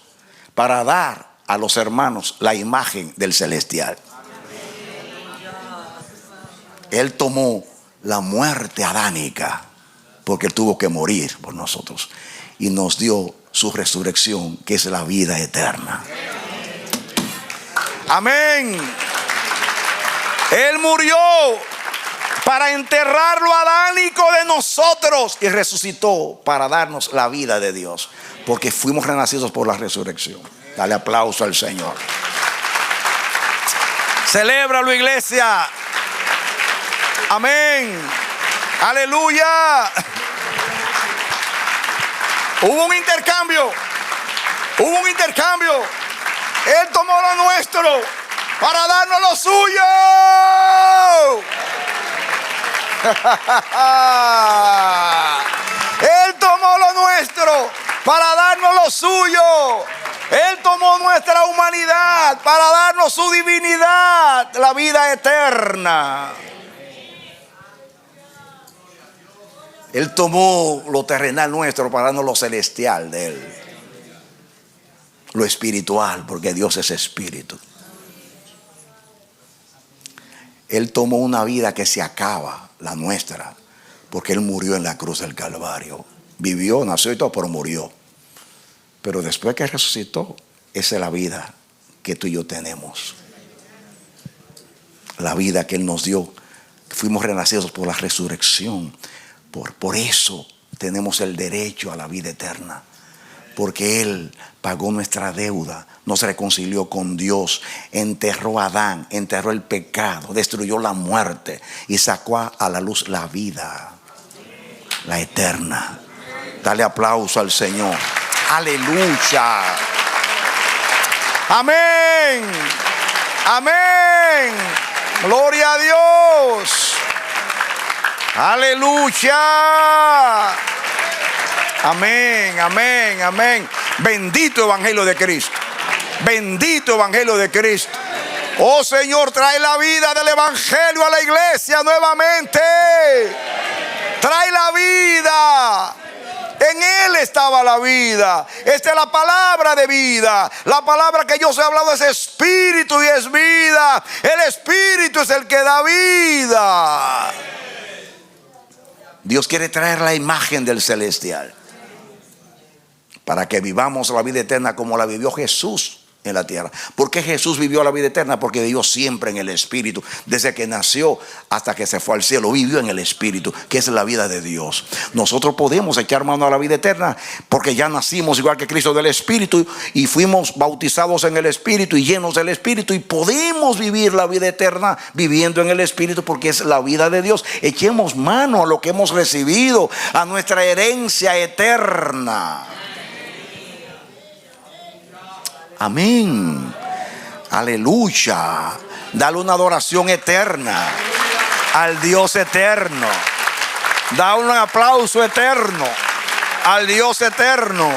para dar a los hermanos la imagen del celestial. Él tomó la muerte adánica porque él tuvo que morir por nosotros y nos dio su resurrección, que es la vida eterna. Amén. Él murió para enterrar lo adánico de nosotros y resucitó para darnos la vida de Dios, porque fuimos renacidos por la resurrección. Dale aplauso al Señor. Celébralo, iglesia. Amén. Aleluya. Hubo un intercambio. Hubo un intercambio. Él tomó lo nuestro para darnos lo suyo. Él tomó lo nuestro para darnos lo suyo. Él tomó nuestra humanidad para darnos su divinidad, la vida eterna. Él tomó lo terrenal nuestro para darnos lo celestial de Él, lo espiritual, porque Dios es espíritu. Él tomó una vida que se acaba, la nuestra, porque Él murió en la cruz del Calvario. Vivió, nació y todo, pero murió. Pero después que resucitó, esa es la vida que tú y yo tenemos. La vida que Él nos dio. Fuimos renacidos por la resurrección. Por eso tenemos el derecho a la vida eterna. Porque Él pagó nuestra deuda, nos reconcilió con Dios, enterró a Adán, enterró el pecado, destruyó la muerte y sacó a la luz la vida, la eterna. Dale aplauso al Señor. Aleluya. Amén. Amén. Gloria a Dios. Aleluya. Amén, amén, amén. Bendito Evangelio de Cristo. Bendito Evangelio de Cristo. Oh Señor, trae la vida del Evangelio a la iglesia nuevamente. Trae la vida. En Él estaba la vida. Esta es la palabra de vida. La palabra que yo os he hablado es espíritu y es vida. El espíritu es el que da vida. Dios quiere traer la imagen del celestial para que vivamos la vida eterna como la vivió Jesús en la tierra. ¿Por qué Jesús vivió la vida eterna? Porque vivió siempre en el Espíritu. Desde que nació hasta que se fue al cielo, vivió en el Espíritu, que es la vida de Dios. Nosotros podemos echar mano a la vida eterna porque ya nacimos igual que Cristo del Espíritu y fuimos bautizados en el Espíritu y llenos del Espíritu, y podemos vivir la vida eterna viviendo en el Espíritu porque es la vida de Dios. Echemos mano a lo que hemos recibido, a nuestra herencia eterna. Amén. Aleluya. Dale una adoración eterna al Dios eterno. Da un aplauso eterno al Dios eterno.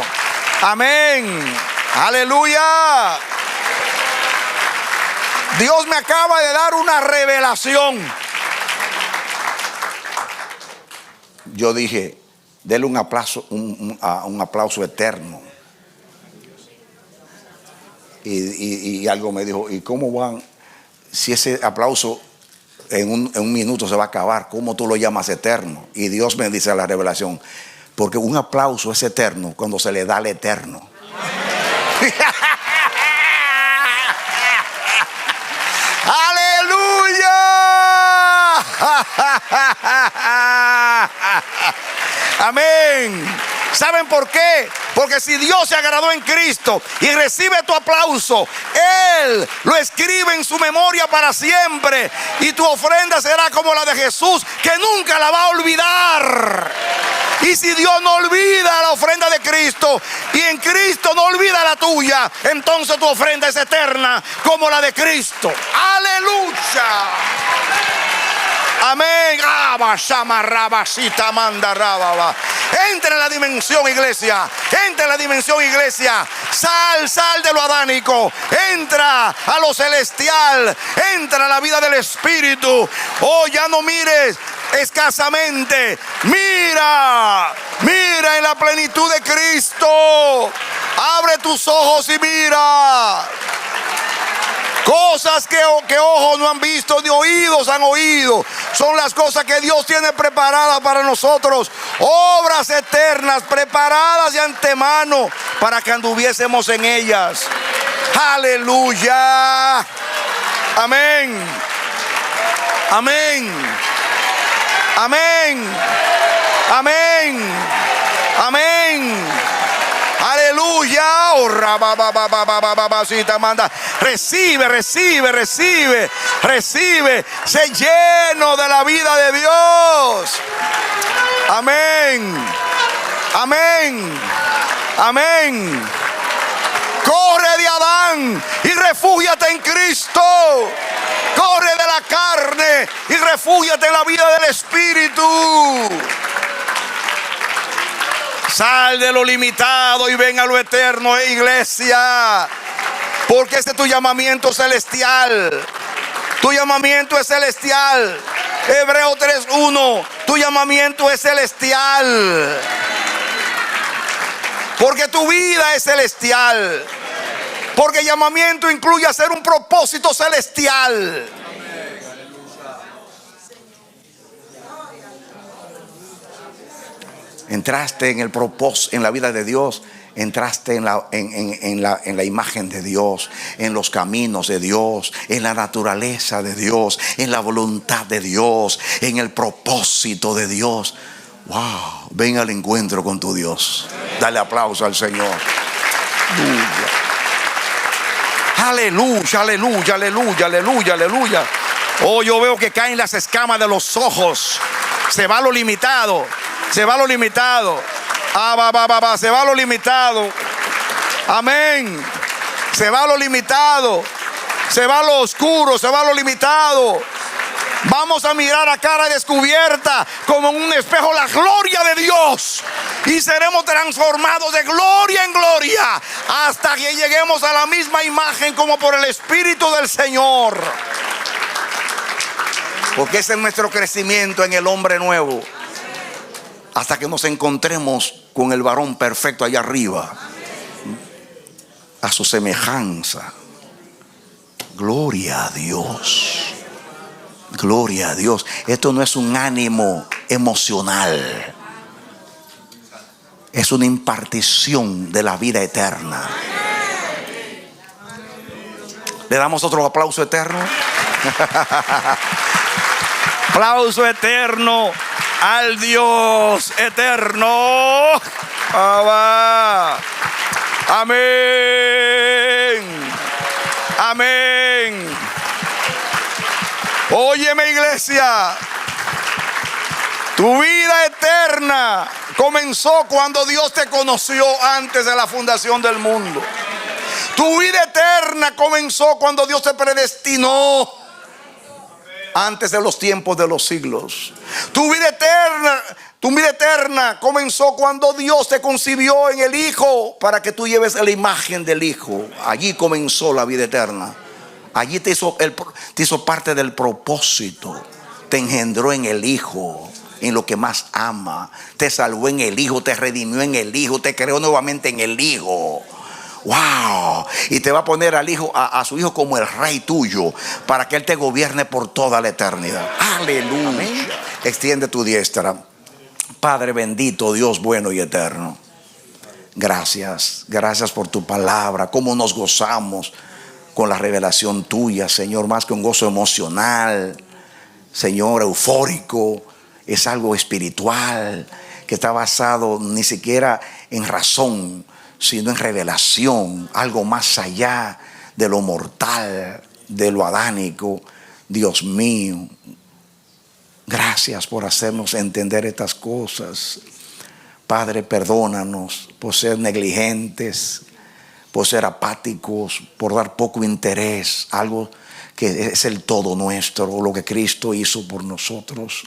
Amén. Aleluya. Dios me acaba de dar una revelación. Yo dije, dele un aplauso, un aplauso eterno. Y algo me dijo, ¿y cómo van? Si ese aplauso en un minuto se va a acabar, ¿cómo tú lo llamas eterno? Y Dios me dice la revelación, porque un aplauso es eterno cuando se le da al eterno. ¡Aleluya! Amén. ¿Saben por qué? Porque si Dios se agradó en Cristo y recibe tu aplauso, Él lo escribe en su memoria para siempre. Y tu ofrenda será como la de Jesús, que nunca la va a olvidar. Y si Dios no olvida la ofrenda de Cristo y en Cristo no olvida la tuya, entonces tu ofrenda es eterna como la de Cristo. ¡Aleluya! Amén. Entra en la dimensión, iglesia. Entra en la dimensión, iglesia. Sal de lo adánico. Entra a lo celestial. Entra a la vida del Espíritu. Oh, ya no mires escasamente. Mira en la plenitud de Cristo. Abre tus ojos y mira. Cosas que ojos no han visto ni oídos han oído. Son las cosas que Dios tiene preparadas para nosotros. Obras eternas preparadas de antemano para que anduviésemos en ellas. Aleluya. Amén. Amén. Amén. Amén. Amén. Aleluya. Recibe. Sé lleno de la vida de Dios. Amén. Amén. Amén. Corre de Adán y refúgiate en Cristo. Corre de la carne y refúgiate en la vida del Espíritu. Sal de lo limitado y ven a lo eterno, iglesia. Porque este es tu llamamiento celestial. Tu llamamiento es celestial. Hebreos 3:1. Tu llamamiento es celestial. Porque tu vida es celestial. Porque el llamamiento incluye hacer un propósito celestial. Entraste en el propósito, en la vida de Dios. Entraste en la imagen de Dios, en los caminos de Dios, en la naturaleza de Dios, en la voluntad de Dios, en el propósito de Dios. Wow, ven al encuentro con tu Dios. Dale aplauso al Señor. Aleluya, aleluya, aleluya, aleluya, aleluya. Oh, yo veo que caen las escamas de los ojos. Se va lo limitado. Se va lo limitado. Se va lo limitado. Amén. Se va lo limitado. Se va lo oscuro. Se va lo limitado. Vamos a mirar a cara descubierta como en un espejo la gloria de Dios. Y seremos transformados de gloria en gloria hasta que lleguemos a la misma imagen como por el Espíritu del Señor. Porque ese es nuestro crecimiento en el hombre nuevo. Hasta que nos encontremos con el varón perfecto allá arriba, a su semejanza. Gloria a Dios. Gloria a Dios. Esto no es un ánimo emocional. Es una impartición de la vida eterna. ¿Le damos otro aplauso eterno? Aplauso eterno al Dios eterno. Amén. Amén. Óyeme, iglesia. Tu vida eterna comenzó cuando Dios te conoció antes de la fundación del mundo. Tu vida eterna comenzó cuando Dios te predestinó antes de los tiempos de los siglos. Tu vida eterna comenzó cuando Dios te concibió en el Hijo para que tú lleves la imagen del Hijo. Allí comenzó la vida eterna. Allí te hizo parte del propósito. Te engendró en el Hijo, en lo que más ama. Te salvó en el Hijo, te redimió en el Hijo, te creó nuevamente en el Hijo. Wow. Y te va a poner al Hijo, a su Hijo como el Rey tuyo, para que Él te gobierne por toda la eternidad. Aleluya. Amén. Extiende tu diestra. Padre bendito, Dios bueno y eterno, gracias por tu palabra. Cómo nos gozamos con la revelación tuya, Señor, más que un gozo emocional, Señor, eufórico. Es algo espiritual que está basado ni siquiera en razón, sino en revelación, algo más allá de lo mortal, de lo adánico. Dios mío, gracias por hacernos entender estas cosas. Padre, perdónanos por ser negligentes, por ser apáticos, por dar poco interés a algo que es el todo nuestro, lo que Cristo hizo por nosotros.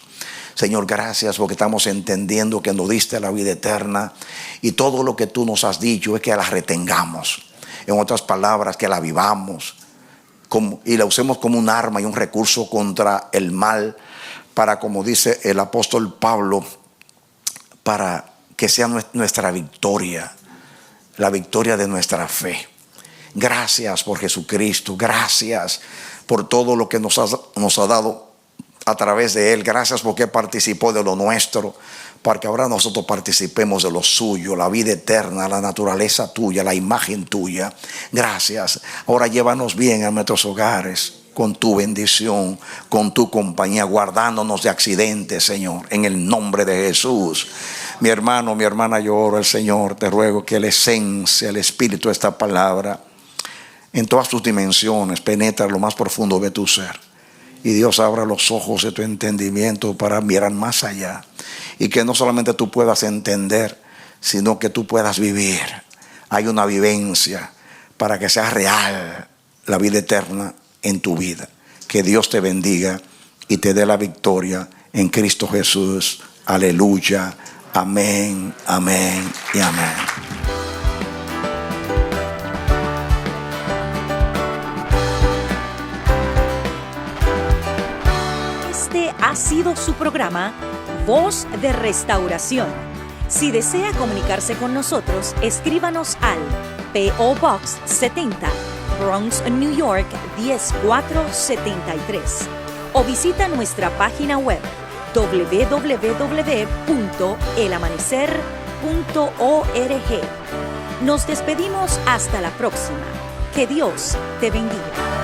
Señor, gracias porque estamos entendiendo que nos diste la vida eterna, y todo lo que tú nos has dicho es que la retengamos. En otras palabras, que la vivamos y la usemos como un arma y un recurso contra el mal, para, como dice el apóstol Pablo, para que sea nuestra victoria, la victoria de nuestra fe. Gracias por Jesucristo, gracias por todo lo que nos ha dado a través de Él. Gracias porque participó de lo nuestro, para que ahora nosotros participemos de lo suyo, la vida eterna, la naturaleza tuya, la imagen tuya. Gracias. Ahora llévanos bien a nuestros hogares, con tu bendición, con tu compañía, guardándonos de accidentes, Señor, en el nombre de Jesús. Mi hermano, mi hermana, yo oro al Señor, te ruego que la esencia, el espíritu de esta palabra, en todas tus dimensiones, penetra lo más profundo de tu ser. Y Dios abra los ojos de tu entendimiento para mirar más allá. Y que no solamente tú puedas entender, sino que tú puedas vivir. Hay una vivencia para que sea real la vida eterna en tu vida. Que Dios te bendiga y te dé la victoria en Cristo Jesús. Aleluya. Amén, amén y amén. Este ha sido su programa Voz de Restauración. Si desea comunicarse con nosotros, escríbanos al P.O. Box 70, Bronx, New York 10473, o visita nuestra página web www.elamanecer.org. Nos despedimos hasta la próxima. Que Dios te bendiga.